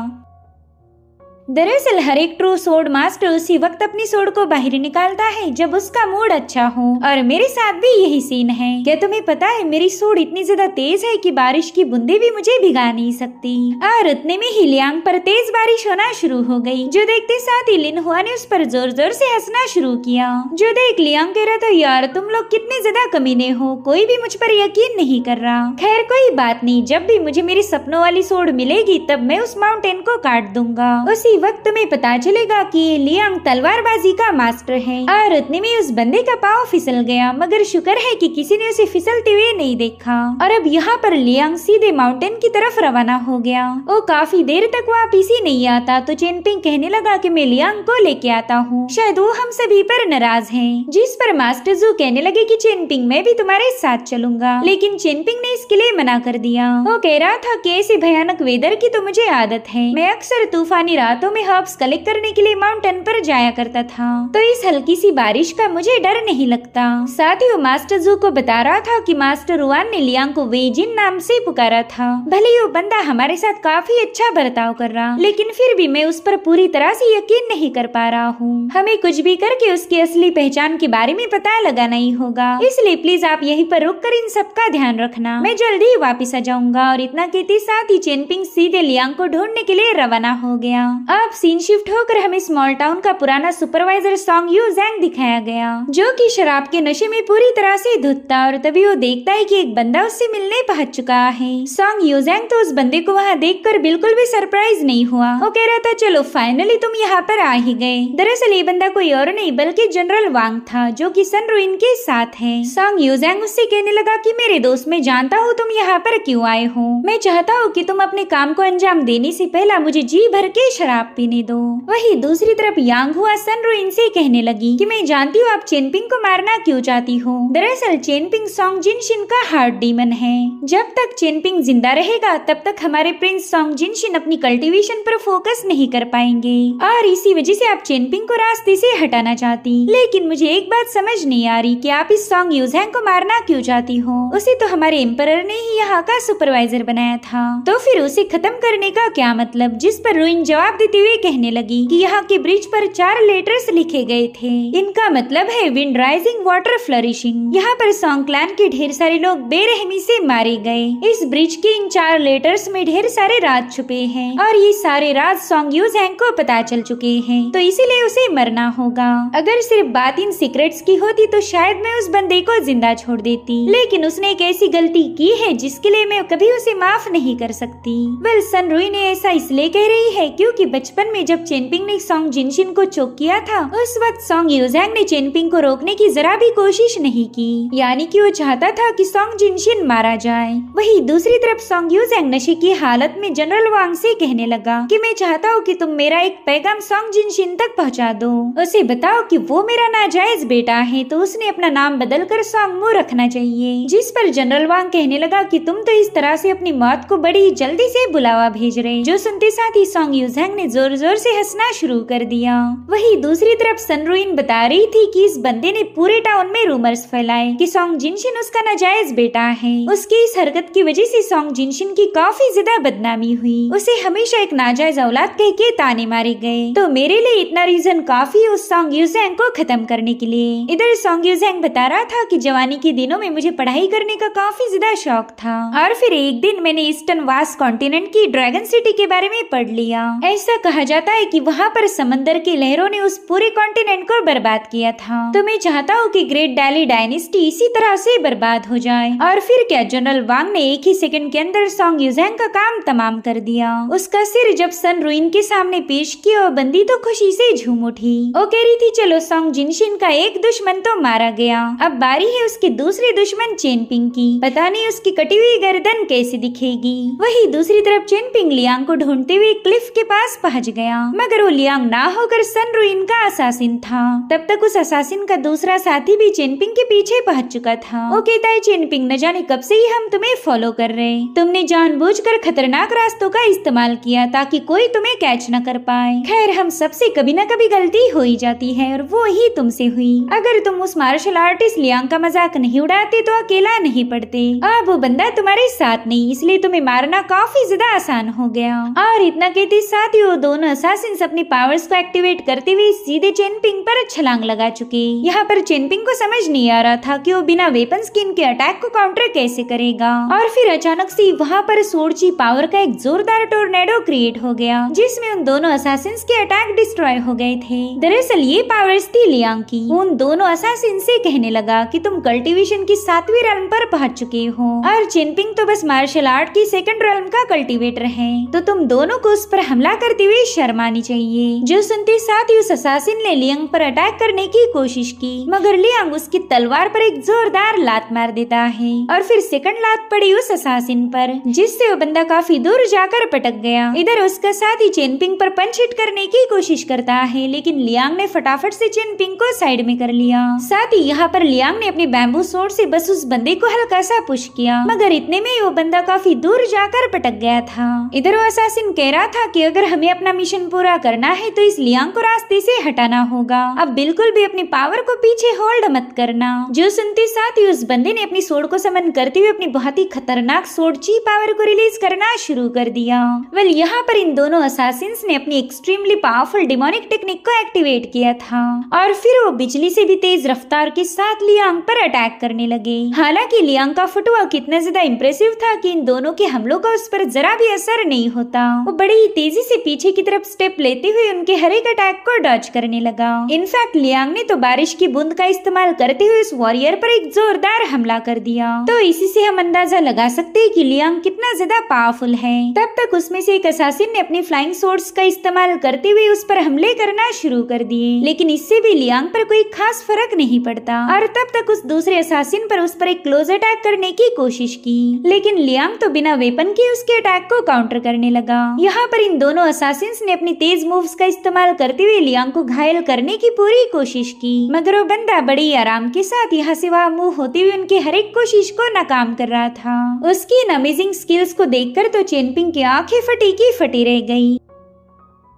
दरअसल हर एक ट्रू सोर्ड मास्टर उसी वक्त अपनी सोर्ड को बाहर निकालता है जब उसका मूड अच्छा हो, और मेरे साथ भी यही सीन है। क्या तुम्हें पता है मेरी सोर्ड इतनी ज्यादा तेज है कि बारिश की बूंदे भी मुझे भिगा नहीं सकती। और उतने में ही लियांग पर तेज बारिश होना शुरू हो गई, जो देखते साथ ही लिन हुआ ने उस पर जोर जोर से हंसना शुरू किया। जो देख लियांग कह रहा था, यार तुम लोग कितने ज्यादा कमीने हो, कोई भी मुझ पर यकीन नहीं कर रहा। खैर कोई बात नहीं, जब भी मुझे मेरी सपनों वाली सोर्ड मिलेगी तब मैं उस माउंटेन को काट दूंगा। उसी वक्त तुम्हें पता चलेगा कि लियांग तलवारबाजी का मास्टर है। और उतने में उस बंदे का पाँव फिसल गया, मगर शुक्र है कि किसी ने उसे फिसलते हुए नहीं देखा। और अब यहाँ पर लियांग सीधे माउंटेन की तरफ रवाना हो गया। वो काफी देर तक वापिस ही नहीं आता तो चेनपिंग कहने लगा कि मैं लियांग को लेके आता हूँ, शायद वो हम सभी पर नाराज है। जिस पर मास्टर जू कहने लगे कि चेनपिंग मैं भी तुम्हारे साथ चलूंगा, लेकिन चेनपिंग ने इसके लिए मना कर दिया। वो कह रहा था कि ऐसे भयानक वेदर की तो मुझे आदत है, मैं अक्सर तूफानी रातों में हर्ब्स कलेक्ट करने के लिए माउंटेन पर जाया करता था, तो इस हल्की सी बारिश का मुझे डर नहीं लगता। साथ ही वो मास्टर जू को बता रहा था कि मास्टर रुआन ने लियांग को वेजिन नाम से पुकारा था। भले ही वो बंदा हमारे साथ काफी अच्छा बर्ताव कर रहा, लेकिन फिर भी मैं उस पर पूरी तरह से यकीन नहीं कर पा रहा हूँ। हमें कुछ भी करके उसकी असली पहचान के बारे में पता लगाना ही होगा, इसलिए प्लीज आप यहीं पर रुक कर इन सब का ध्यान रखना, मैं जल्दी ही वापिस आ जाऊंगा। और इतना कहते साथ ही चेनपिंग सीधे लियांग को ढूंढने के लिए रवाना हो गया। अब सीन शिफ्ट होकर हमें स्मॉल टाउन का पुराना सुपरवाइजर सॉन्ग यू जैंग दिखाया गया, जो कि शराब के नशे में पूरी तरह से धुत था। और तभी वो देखता है कि एक बंदा उससे मिलने पहुंच चुका है। सॉन्ग यू जैंग तो उस बंदे को वहाँ देखकर बिल्कुल भी सरप्राइज नहीं हुआ। वो कह रहा था, चलो फाइनली तुम यहाँ पर आ ही गए। दरअसल ये बंदा कोई और नहीं बल्कि जनरल वांग था, जो कि सन रुइन के साथ है। सॉन्ग यू जैंग उससे कहने लगा कि मेरे दोस्त, मैं जानता हूँ तुम यहाँ पर क्यों आए हो। मैं चाहता हूँ कि तुम अपने काम को अंजाम देने से पहले मुझे जी भर के शराब पीने दो। वही दूसरी तरफ यांग हुआ सन रुइन से कहने लगी कि मैं जानती हूँ आप चेनपिंग को मारना क्यों चाहती हो। दरअसल चेनपिंग सॉन्ग जिनशिन का हार्ट डीमन है। जब तक चेनपिंग जिंदा रहेगा तब तक हमारे प्रिंस सॉन्ग जिनशिन अपनी कल्टीवेशन पर फोकस नहीं कर पाएंगे, और इसी वजह से आप चेनपिंग को रास्ते से हटाना चाहती। लेकिन मुझे एक बात समझ नहीं आ रही कि आप इस सॉन्ग यूजैंग को मारना क्यों चाहती हो। उसे तो हमारे एम्परर ने ही यहाँ का सुपरवाइजर बनाया था, तो फिर उसे खत्म करने का क्या मतलब। जिस पर रुइन जवाब देते हुए कहने लगी कि यहाँ के ब्रिज पर 4 लेटर्स लिखे गए थे, इनका मतलब है विंड राइजिंग वाटर फ्लरिशिंग। यहाँ पर सॉन्ग क्लैन के ढेर सारे लोग बेरहमी से मारे गए। इस ब्रिज के इन 4 लेटर्स में ढेर सारे राज छुपे हैं, और ये सारे राज सॉन्ग यूजैंग को पता चल चुके हैं, तो इसीलिए उसे मरना होगा। अगर सिर्फ बात इन सीक्रेट्स की होती तो शायद मैं उस बंदे को जिंदा छोड़ देती, लेकिन उसने एक ऐसी गलती की है जिसके लिए मैं कभी उसे माफ नहीं कर सकती। वेल सन रुई ने ऐसा इसलिए कह रही है क्योंकि बचपन में जब चेनपिंग ने सॉन्ग जिनशिन को चोक किया था, उस वक्त सॉन्ग यूजैंग ने चेनपिंग को रोकने की जरा भी कोशिश नहीं की, यानी कि वो चाहता था कि सॉन्ग जिनशिन मारा जाए। वही दूसरी तरफ सॉन्ग यूजैंग नशे की हालत में जनरल वांग से कहने लगा कि मैं चाहता हूँ कि तुम मेरा एक पैगाम सॉन्ग जिनशिन तक पहुँचा दो, उसे बताओ कि वो मेरा नाजायज बेटा है, तो उसने अपना नाम बदलकर सॉन्ग मू रखना चाहिए। जिस पर जनरल वांग कहने लगा कि तुम तो इस तरह से अपनी मौत को बड़ी जल्दी से बुलावा भेज रहे। जो सुनते साथ ही सॉन्ग यूजैंग ने जोर जोर से हंसना शुरू कर दिया। वही दूसरी तरफ सन रुइन बता रही थी कि इस बंदे ने पूरे टाउन में रूमर्स फैलाए कि सॉन्ग जिनशिन उसका नाजायज बेटा है। उसकी इस हरकत की वजह से सॉन्ग जिनशिन की काफी ज्यादा बदनामी हुई, उसे हमेशा एक नाजायज औलाद कह के ताने मारे गए। तो मेरे लिए इतना रीजन काफी है उस सॉन्ग यूजैंग को खत्म करने के लिए। इधर सॉन्ग यूजैंग बता रहा था कि जवानी के दिनों में मुझे पढ़ाई करने का काफी ज्यादा शौक था, और फिर एक दिन मैंने ईस्टर्न वास्ट कॉन्टिनेंट की ड्रैगन सिटी के बारे में पढ़ लिया। ऐसा कहा जाता है कि वहाँ पर समंदर की लहरों ने उस पूरे कॉन्टिनेंट को बर्बाद किया था। तो मैं चाहता हूँ कि ग्रेट डाली डायनेस्टी इसी तरह से बर्बाद हो जाए। और फिर क्या, जनरल वांग ने एक ही सेकंड के अंदर सॉन्ग यूजैंग का काम तमाम कर दिया। उसका सिर जब सन रुइन के सामने पेश किया और बंदी तो खुशी से झूम उठी। वो कह रही थी चलो सॉन्ग जिनशिन का एक दुश्मन तो मारा गया, अब बारी है उसके दूसरे दुश्मन चेनपिंग की। पता नहीं उसकी कटी हुई गर्दन कैसे दिखेगी। वही दूसरी तरफ चेनपिंग लियांग को ढूंढते हुए क्लिफ के पास पहुंच गया, मगर वो लियांग ना होकर सन रुइन का असासिन था। तब तक उस असासिन का दूसरा साथी भी चेनपिंग के पीछे पहुंच चुका था। वो कहता है, चेनपिंग न जाने कब से ही हम तुम्हें फॉलो कर रहे, तुमने जानबूझकर खतरनाक रास्तों का इस्तेमाल किया ताकि कोई तुम्हें कैच न कर पाए। खैर, हम सबसे कभी न कभी गलती हो ही जाती है और वो ही तुमसे हुई। अगर तुम उस मार्शल आर्टिस्ट लियांग का मजाक नहीं उड़ाते तो अकेला नहीं पड़ते। अब वो बंदा तुम्हारे साथ नहीं, इसलिए तुम्हें मारना काफी ज्यादा आसान हो गया। और इतना कहते साथ ही वो दोनों असासिन्स अपनी पावर्स को एक्टिवेट करते हुए सीधे चेनपिंग पर छलांग लगा चुके। यहाँ पर चेनपिंग को समझ नहीं आ रहा था कि वो बिना वेपन स्किन के अटैक को काउंटर कैसे करेगा। और फिर अचानक से वहाँ पर सोर्ची पावर का एक जोरदार टोर्नेडो क्रिएट हो गया, जिसमें उन दोनों असासिन्स के अटैक डिस्ट्रॉय हो गए थे। दरअसल ये पावर्स थी लियांग की। उन दोनों असासिन से कहने लगा कि तुम कल्टीवेशन की 7वीं रैंक पर पहुंच चुके हो और चेनपिंग तो बस मार्शल आर्ट की 2nd रैंक का कल्टीवेटर है, तो तुम दोनों को उस पर हमला करते हुए शर्म आनी चाहिए। जो सुनते साथ ही उस असासिन ने लियांग पर अटैक करने की कोशिश की, मगर लियांग उसकी तलवार पर एक जोरदार लात मार देता है और फिर 2nd लात पड़ी उस असासिन पर, जिससे वो बंदा काफी दूर जाकर पटक गया। इधर उसका साथी चेनपिंग पर पंच हिट करने की कोशिश करता है, लेकिन लियांग ने फटाफट से चेनपिंग को साइड में कर लिया। साथ ही यहाँ पर लियांग ने अपनी बैम्बू सोर्ड से बस उस बंदे को हल्का सा पुश किया, मगर इतने में वो बंदा काफी दूर जाकर पटक गया था। इधर वो असासिन कह रहा था कि अगर हमें अपना मिशन पूरा करना है तो इस लियांग को रास्ते से हटाना होगा। अब बिल्कुल भी अपनी पावर को पीछे होल्ड मत करना। जो सुनते साथ ही उस बंदे ने अपनी सोर्ड को समन करते हुए अपनी बहुत ही खतरनाक सोर्ड ची पावर को रिलीज करना शुरू कर दिया। वेल, यहाँ पर इन दोनों असासिन्स ने अपनी एक्सट्रीमली पावरफुल डिमोनिक टेक्निक को एक्टिवेट किया था और फिर वो बिजली से भी तेज रफ्तार के साथ लियांग पर अटैक करने लगे। हालांकि लियांग का फुटवर्क इतना ज्यादा इम्प्रेसिव था कि इन दोनों के हमलों का उस पर जरा भी असर नहीं होता। वो बड़ी ही तेजी से पीछे की तरफ स्टेप लेते हुए उनके हर एक अटैक को डॉज करने लगा। इनफैक्ट लियांग ने तो बारिश की बूंद का इस्तेमाल करते हुए उस वॉरियर पर एक जोरदार हमला कर दिया। तो इसी से हम अंदाजा लगा सकते हैं कि लियांग कितना ज्यादा पावरफुल है। तब तक उसमें से एक असासिन ने अपनी फ्लाइंग सोर्ड्स का इस्तेमाल करते हुए उस पर हमले करना शुरू कर दिए, लेकिन इससे भी लियांग पर कोई खास फर्क नहीं पड़ता। और तब तक उस दूसरे असासिन पर उस पर एक क्लोज अटैक करने की कोशिश की, लेकिन लियांग तो बिना वेपन के उसके अटैक को काउंटर करने लगा। यहाँ पर इन दोनों असासिन्स ने अपनी तेज मूव्स का इस्तेमाल करते हुए लियांग को घायल करने की पूरी कोशिश की, मगर वो बंदा बड़ी आराम के साथ यहाँ से वहाँ मूव होते हुए उनकी हर एक कोशिश को नाकाम कर रहा था। उसकी इन अमेजिंग स्किल्स को देखकर तो चेनपिंग की आंखें फटी की फटी रह गई।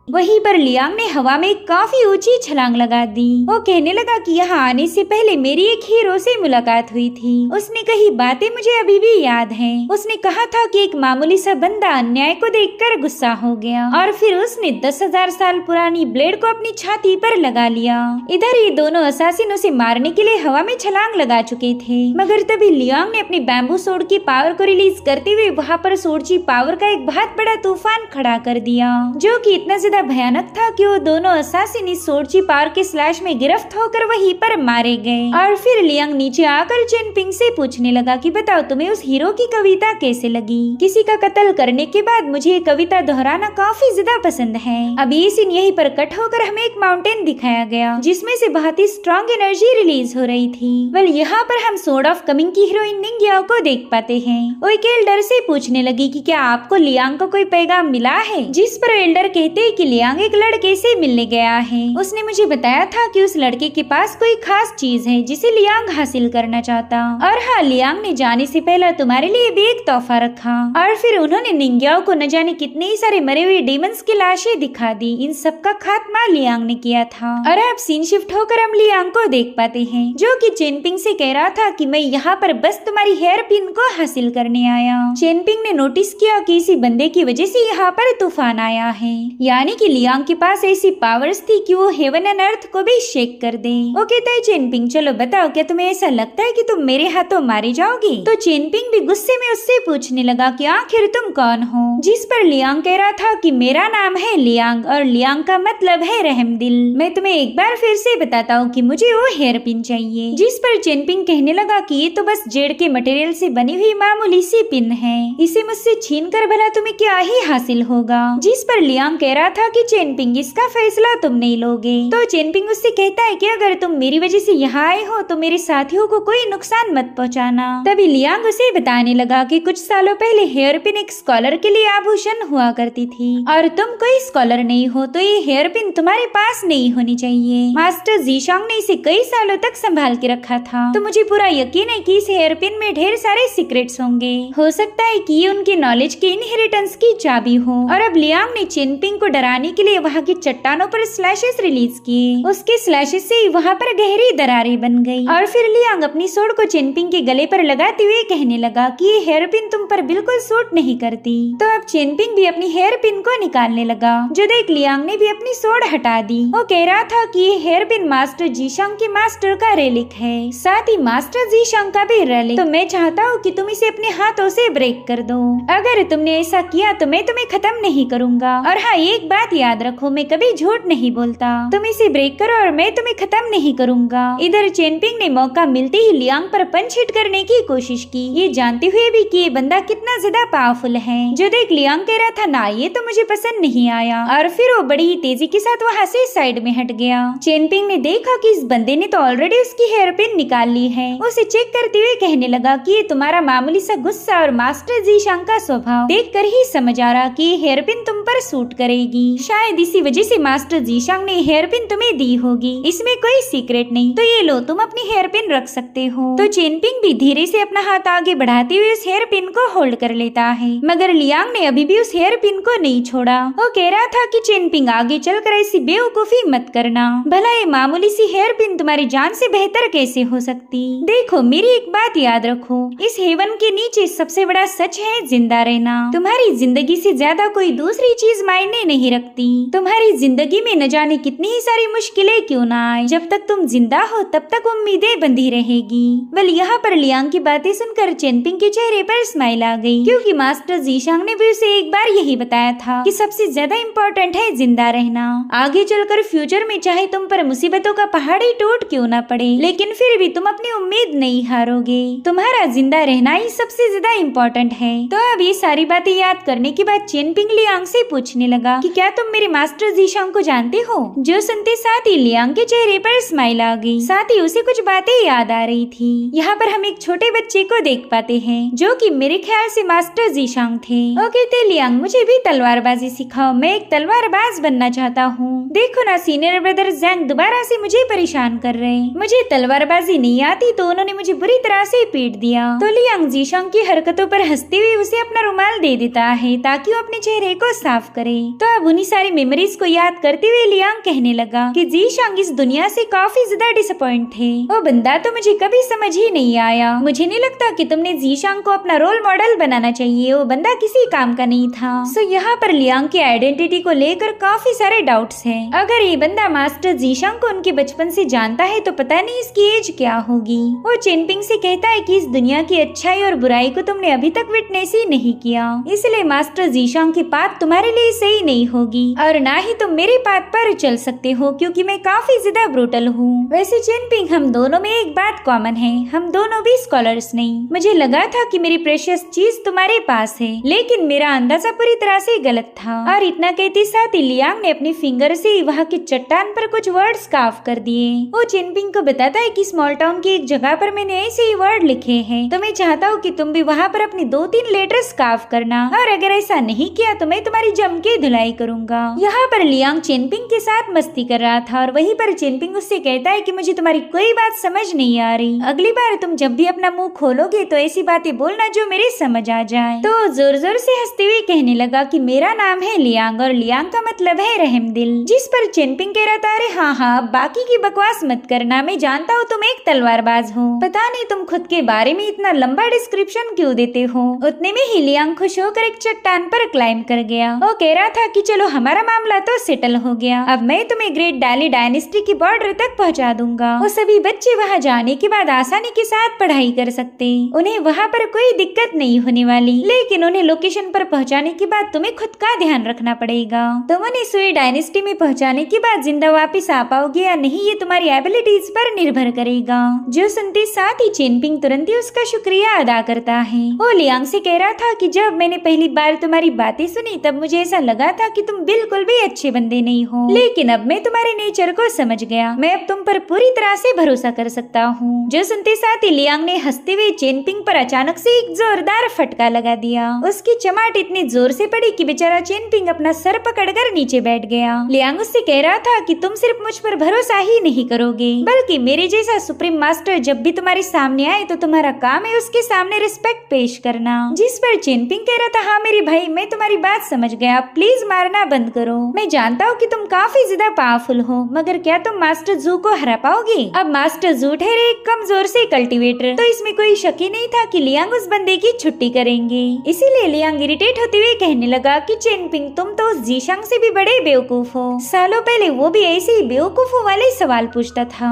वहीं पर लियांग ने हवा में काफी ऊंची छलांग लगा दी। वो कहने लगा कि यहाँ आने से पहले मेरी एक हीरो से मुलाकात हुई थी। उसने कही बातें मुझे अभी भी याद हैं। उसने कहा था कि एक मामूली सा बंदा अन्याय को देखकर गुस्सा हो गया और फिर उसने 10,000 साल पुरानी ब्लेड को अपनी छाती पर लगा लिया। इधर ये दोनों असासिन उसे मारने के लिए हवा में छलांग लगा चुके थे, मगर तभी लियांग ने अपनी बैम्बू सोर्ड की पावर को रिलीज करते हुए वहाँ पर सोर्ची पावर का एक बहुत बड़ा तूफान खड़ा कर दिया, जो कि इतना ज्यादा भयानक था कि वो दोनों असासिन इस सोर्ची पावर के स्लैश में गिरफ्त होकर वहीं पर मारे गए। और फिर लियांग नीचे आकर चेनपिंग से पूछने लगा कि बताओ तुम्हें उस हीरो की कविता कैसे लगी। किसी का कत्ल करने के बाद मुझे ये कविता दोहराना काफी ज्यादा पसंद है। अब ये सीन यहीं पर कट होकर हमें एक माउंटेन दिखाया गया, जिसमें से बहुत ही स्ट्रॉन्ग एनर्जी रिलीज हो रही थी। वेल, यहाँ पर हम सोर्ड ऑफ कमिंग की हीरोइन निंग्याओ को देख पाते हैं। वो एक एल्डर से पूछने लगी कि क्या आपको लियांग का कोई पैगाम मिला है, जिस पर एल्डर कहते हैं कि लियांग एक लड़के से मिलने गया है। उसने मुझे बताया था कि उस लड़के के पास कोई खास चीज है जिसे लियांग हासिल करना चाहता, और हाँ, लियांग ने जाने से पहले तुम्हारे लिए भी एक तोहफा रखा। और फिर उन्होंने निंग्याओ को न जाने कितने ही सारे मरे हुए डेमंस की लाशें दिखा दी। इन सब का खात्मा लियांग ने किया था। और अब सीन शिफ्ट होकर हम लियांग को देख पाते हैं, जो कि चेनपिंग से कह रहा था कि मैं यहाँ पर बस तुम्हारी हेयर पिन को हासिल करने आया। चेनपिंग ने नोटिस किया कि इसी बंदे की वजह से यहाँ पर तूफान आया है, यानी कि लियांग के पास ऐसी पावर्स थी कि वो हेवन एंड अर्थ को भी शेक कर दे। वो कहता है चेनपिंग चलो बताओ, क्या तुम्हें ऐसा लगता है कि तुम मेरे हाथों मारे जाओगे? तो चेनपिंग भी गुस्से में उससे पूछने लगा कि आखिर तुम कौन हो? जिस पर लियांग कह रहा था कि मेरा नाम है लियांग और लियांग का मतलब है रहमदिल। मैं तुम्हें एक बार फिर से बताता हूँ कि मुझे वो हेयर पिन चाहिए। जिस पर चेनपिंग कहने लगा कि ये तो बस जेड के मटेरियल से बनी हुई मामूली सी पिन है, इसे मुझसे छीन कर भला तुम्हें क्या ही हासिल होगा। जिस पर लियांग कह रहा था कि चेनपिंग इसका फैसला तुम नहीं लोगे। तो चेनपिंग उससे कहता है कि अगर तुम मेरी वजह से यहाँ आए हो तो मेरे साथियों को कोई नुकसान मत पहुँचाना। तभी लियांग उसे बताने लगा कि कुछ सालों पहले हेयर पिन एक स्कॉलर के लिए आभूषण हुआ करती थी और तुम कोई स्कॉलर नहीं हो तो ये हेयर पिन तुम्हारे पास नहीं होनी चाहिए। मास्टर जीशांग ने इसे कई सालों तक संभाल के रखा था, तो मुझे पूरा यकीन है कि इस हेयर पिन में ढेर सारे सीक्रेट्स होंगे। हो सकता है कि ये उनके नॉलेज के इनहेरिटेंस की चाबी हो। और अब लियांग ने चेनपिंग को डराने के लिए वहाँ की चट्टानों पर स्लैशेस रिलीज किए। उसके स्लैशेस से वहाँ पर गहरी दरारें बन गई और फिर लियांग अपनी सोड को चेनपिंग के गले पर लगाते हुए कहने लगा कि ये हेयर पिन तुम पर बिल्कुल सूट नहीं करती। तो अब चेनपिंग भी अपनी हेयर पिन को निकालने लगा, जो देख लियांग ने भी अपनी सोड हटा दी। वो कह रहा था कि ये हेयर पिन मास्टर जीशांग के मास्टर का रेलिक है, साथ ही मास्टर जीशांग का भी रेलिक। तो मैं चाहता हूँ कि तुम इसे अपने हाथों से ब्रेक कर दो। अगर तुमने ऐसा किया तो मैं तुम्हें खत्म नहीं करूँगा। और हाँ, एक बात याद रखो, मैं कभी झूठ नहीं बोलता। तुम इसे ब्रेक करो और मैं तुम्हें खत्म नहीं करूँगा। इधर चेनपिंग ने मौका मिलते ही लियांग पर पंच हिट करने की कोशिश की, ये जानते हुए भी कि ये बंदा कितना ज्यादा पावरफुल है। जो देख लियांग कह रहा था ना, ये तो मुझे पसंद नहीं आया, और फिर वो बड़ी ही तेजी के साथ वहाँ से साइड में हट गया। चेनपिंग ने देखा कि इस बंदे ने तो ऑलरेडी उसकी हेयर पिन निकाल ली है। उसे चेक करते हुए कहने लगा कि ये तुम्हारा मामूली सा गुस्सा और मास्टर जीशांग का स्वभाव देखकर ही समझ आ रहा कि ये हेयर पिन तुम पर सूट करेगी। शायद इसी वजह से मास्टर जीशांग ने हेयर पिन तुम्हें दी होगी, इसमें कोई सीक्रेट नहीं। तो ये लो, तुम अपनी हेयर पिन रख सकते हो। तो चेनपिंग भी धीरे से अपना हाथ आगे बढ़ाते हुए उस हेयर पिन को होल्ड कर लेता है, मगर लियांग ने अभी भी उस हेयर पिन को नहीं छोड़ा। वो कह रहा था कि चेनपिंग आगे चलकर ऐसी बेवकूफी मत करना, भला ये मामूली सी हेयर पिन तुम्हारी जान से बेहतर कैसे हो सकती। देखो, मेरी एक बात याद रखो, इस हेवन के नीचे सबसे बड़ा सच है जिंदा रहना। तुम्हारी जिंदगी से ज्यादा कोई दूसरी चीज मायने नहीं रखती। तुम्हारी जिंदगी में न जाने कितनी ही सारी मुश्किलें क्यों ना आए, जब तक तुम जिंदा हो तब तक उम्मीदें बंधी रहेगी। वेल, यहाँ पर लियांग की बातें सुनकर चेनपिंग के चेहरे पर स्माइल आ गई, क्योंकि मास्टर जीशांग ने भी उसे एक बार यही बताया था कि सबसे ज्यादा इम्पोर्टेंट है जिंदा रहना। आगे चलकर फ्यूचर में चाहे तुम पर मुसीबतों का पहाड़ ही टूट क्यों ना पड़े, लेकिन फिर भी तुम अपनी उम्मीद नहीं हारोगे। तुम्हारा जिंदा रहना ही सबसे ज्यादा इम्पोर्टेंट है। तो अब ये सारी बातें याद करने के बाद चेनपिंग लियांग से पूछने लगा कि क्या तुम मेरे मास्टर जीशांग को जानते हो। जो सुनते साथ ही लियांग के चेहरे पर स्माइल आ गई, साथ ही उसे कुछ बातें याद आ रही थी। यहाँ पर हम एक छोटे बच्चे को देख पाते हैं, जो कि मेरे ख्याल से मास्टर जीशांग थे। वो कहते, लियांग मुझे भी तलवारबाजी सिखाओ, मैं एक तलवारबाज बनना चाहता हूँ। देखो ना, सीनियर ब्रदर जैंग दोबारा से मुझे परेशान कर रहे हैं। मुझे तलवारबाजी नहीं आती तो उन्होंने मुझे बुरी तरह से पीट दिया। तो लियांग जीशांग की हरकतों पर हंसते हुए उसे अपना रुमाल दे देता है ताकि वो अपने चेहरे को साफ करे। तो अब उन्हीं सारी मेमोरीज को याद करते हुए लियांग कहने लगा कि जीशांग इस दुनिया से काफी ज्यादा डिसअपॉइंट थे। वो बंदा तो मुझे कभी समझ ही नहीं आया। मुझे नहीं लगता कि तुमने जीशांग को अपना रोल मॉडल बनाना चाहिए, वो बंदा किसी काम का नहीं था। सो यहाँ पर लियांग की आइडेंटिटी को लेकर काफी सारे डाउट्स हैं। अगर ये बंदा मास्टर जीशांग को उनके बचपन से जानता है तो पता नहीं इसकी एज क्या होगी। वो चेनपिंग से कहता है कि इस दुनिया की अच्छाई और बुराई को तुमने अभी तक विटनेस ही नहीं किया, इसलिए मास्टर जीशांग की बात तुम्हारे लिए सही नहीं होगी और ना ही तुम मेरी बात पर चल सकते हो, क्योंकि मैं काफी ज्यादा ब्रूटल हूँ। वैसे चेनपिंग, हम दोनों में एक बात कॉमन है, हम दोनों भी स्कॉलर्स नहीं। मुझे लगा था कि मेरी प्रेशियस चीज तुम्हारे पास है, लेकिन मेरा अंदाजा पूरी तरह से गलत था। और इतना कहते साथ ही लियांग ने अपनी फिंगर से वहाँ की चट्टान पर कुछ वर्ड्स कार्व कर दिए। वो चेनपिंग को बताता है कि स्मॉल टाउन की एक जगह पर मैंने ऐसे ही वर्ड लिखे हैं, तो मैं चाहता हूँ कि तुम भी वहाँ पर अपनी 2-3 लेटर्स कार्व करना, और अगर ऐसा नहीं किया तो मैं तुम्हारी जम के धुलाई करूंगा। यहाँ पर लियांग चेनपिंग के साथ मस्ती कर रहा था और वहीं पर चेनपिंग उससे कहता है कि मुझे तुम्हारी कोई बात समझ नहीं आ रही, अगली बार तुम जब भी अपना मुंह खोलोगे तो ऐसी बातें बोलना जो मेरे समझ आ जाए। तो जोर जोर से हंसते हुए कहने लगा कि मेरा नाम है लियांग और लियांग का मतलब है रहमदिल। जिस पर चेनपिंग कह रहा था, अरे हाँ हाँ, बाकी की बकवास मत करना, मैं जानता हूँ तुम एक तलवारबाज हो, पता नहीं तुम खुद के बारे में इतना लंबा डिस्क्रिप्शन क्यों देते हो। उतने में ही लियांग खुश होकर एक चट्टान पर क्लाइंब कर गया। वो कह रहा था कि चलो हमारा मामला तो सेटल हो गया, अब मैं तुम्हें ग्रेट डाली डायनेस्टी की बॉर्डर तक पहुँचा दूंगा। वो सभी बच्चे वहाँ जाने के बाद आसानी के साथ पढ़ाई कर सकते, उन्हें वहाँ पर कोई दिक्कत नहीं होने वाली, लेकिन उन्हें लोकेशन पर पहुँचाने के बाद तुम्हें खुद का ध्यान रखना पड़ेगा। तुम उन्हें सुई डायनेस्टी में पहुँचाने के बाद जिंदा वापिस आ पाओगे या नहीं, ये तुम्हारी एबिलिटीज पर निर्भर करेगा। जो सुनते साथ ही चेनपिंग तुरंत ही उसका शुक्रिया अदा करता है। वो लियांग से कह रहा था कि जब मैंने पहली बार तुम्हारी बातें सुनी तब मुझे ऐसा लगा था कि तुम बिल्कुल भी अच्छे बंदे नहीं हो, लेकिन अब मैं तुम्हारे नेचर को समझ गया। मैं अब तुम पर पूरी तरह से भरोसा कर सकता हूँ। जो सुनते साथ ही लियांग ने हंसते हुए चेनपिंग पर अचानक से एक जोरदार फटका लगा दिया। उसकी चमाट इतनी जोर से पड़ी कि बेचारा चेनपिंग अपना सर पकड़कर नीचे बैठ गया। लियांग उससे कह रहा था कि तुम सिर्फ मुझ पर भरोसा ही नहीं करोगे, बल्कि मेरे जैसा सुप्रीम मास्टर जब भी तुम्हारे सामने आए तो तुम्हारा काम है उसके सामने रिस्पेक्ट पेश करना। जिस पर चेनपिंग कह रहा था, हाँ मेरे भाई, मैं तुम्हारी बात समझ गया, प्लीज मारना बंद करो। मैं जानता हूँ कि तुम काफी ज्यादा पावरफुल हो, मगर क्या तुम मास्टर जू को हरा पाओगे? अब मास्टर जू ठहरे एक कमजोर से कल्टीवेटर, तो इसमें कोई शक ही नहीं था कि लियांग उस बंदे की छुट्टी करेंगे। इसीलिए लियांग इरिटेट होते हुए कहने लगा कि चेनपिंग, तुम तो उस जीशांग से भी बड़े बेवकूफ हो। सालों पहले वो भी ऐसे ही बेवकूफों वाले सवाल पूछता था।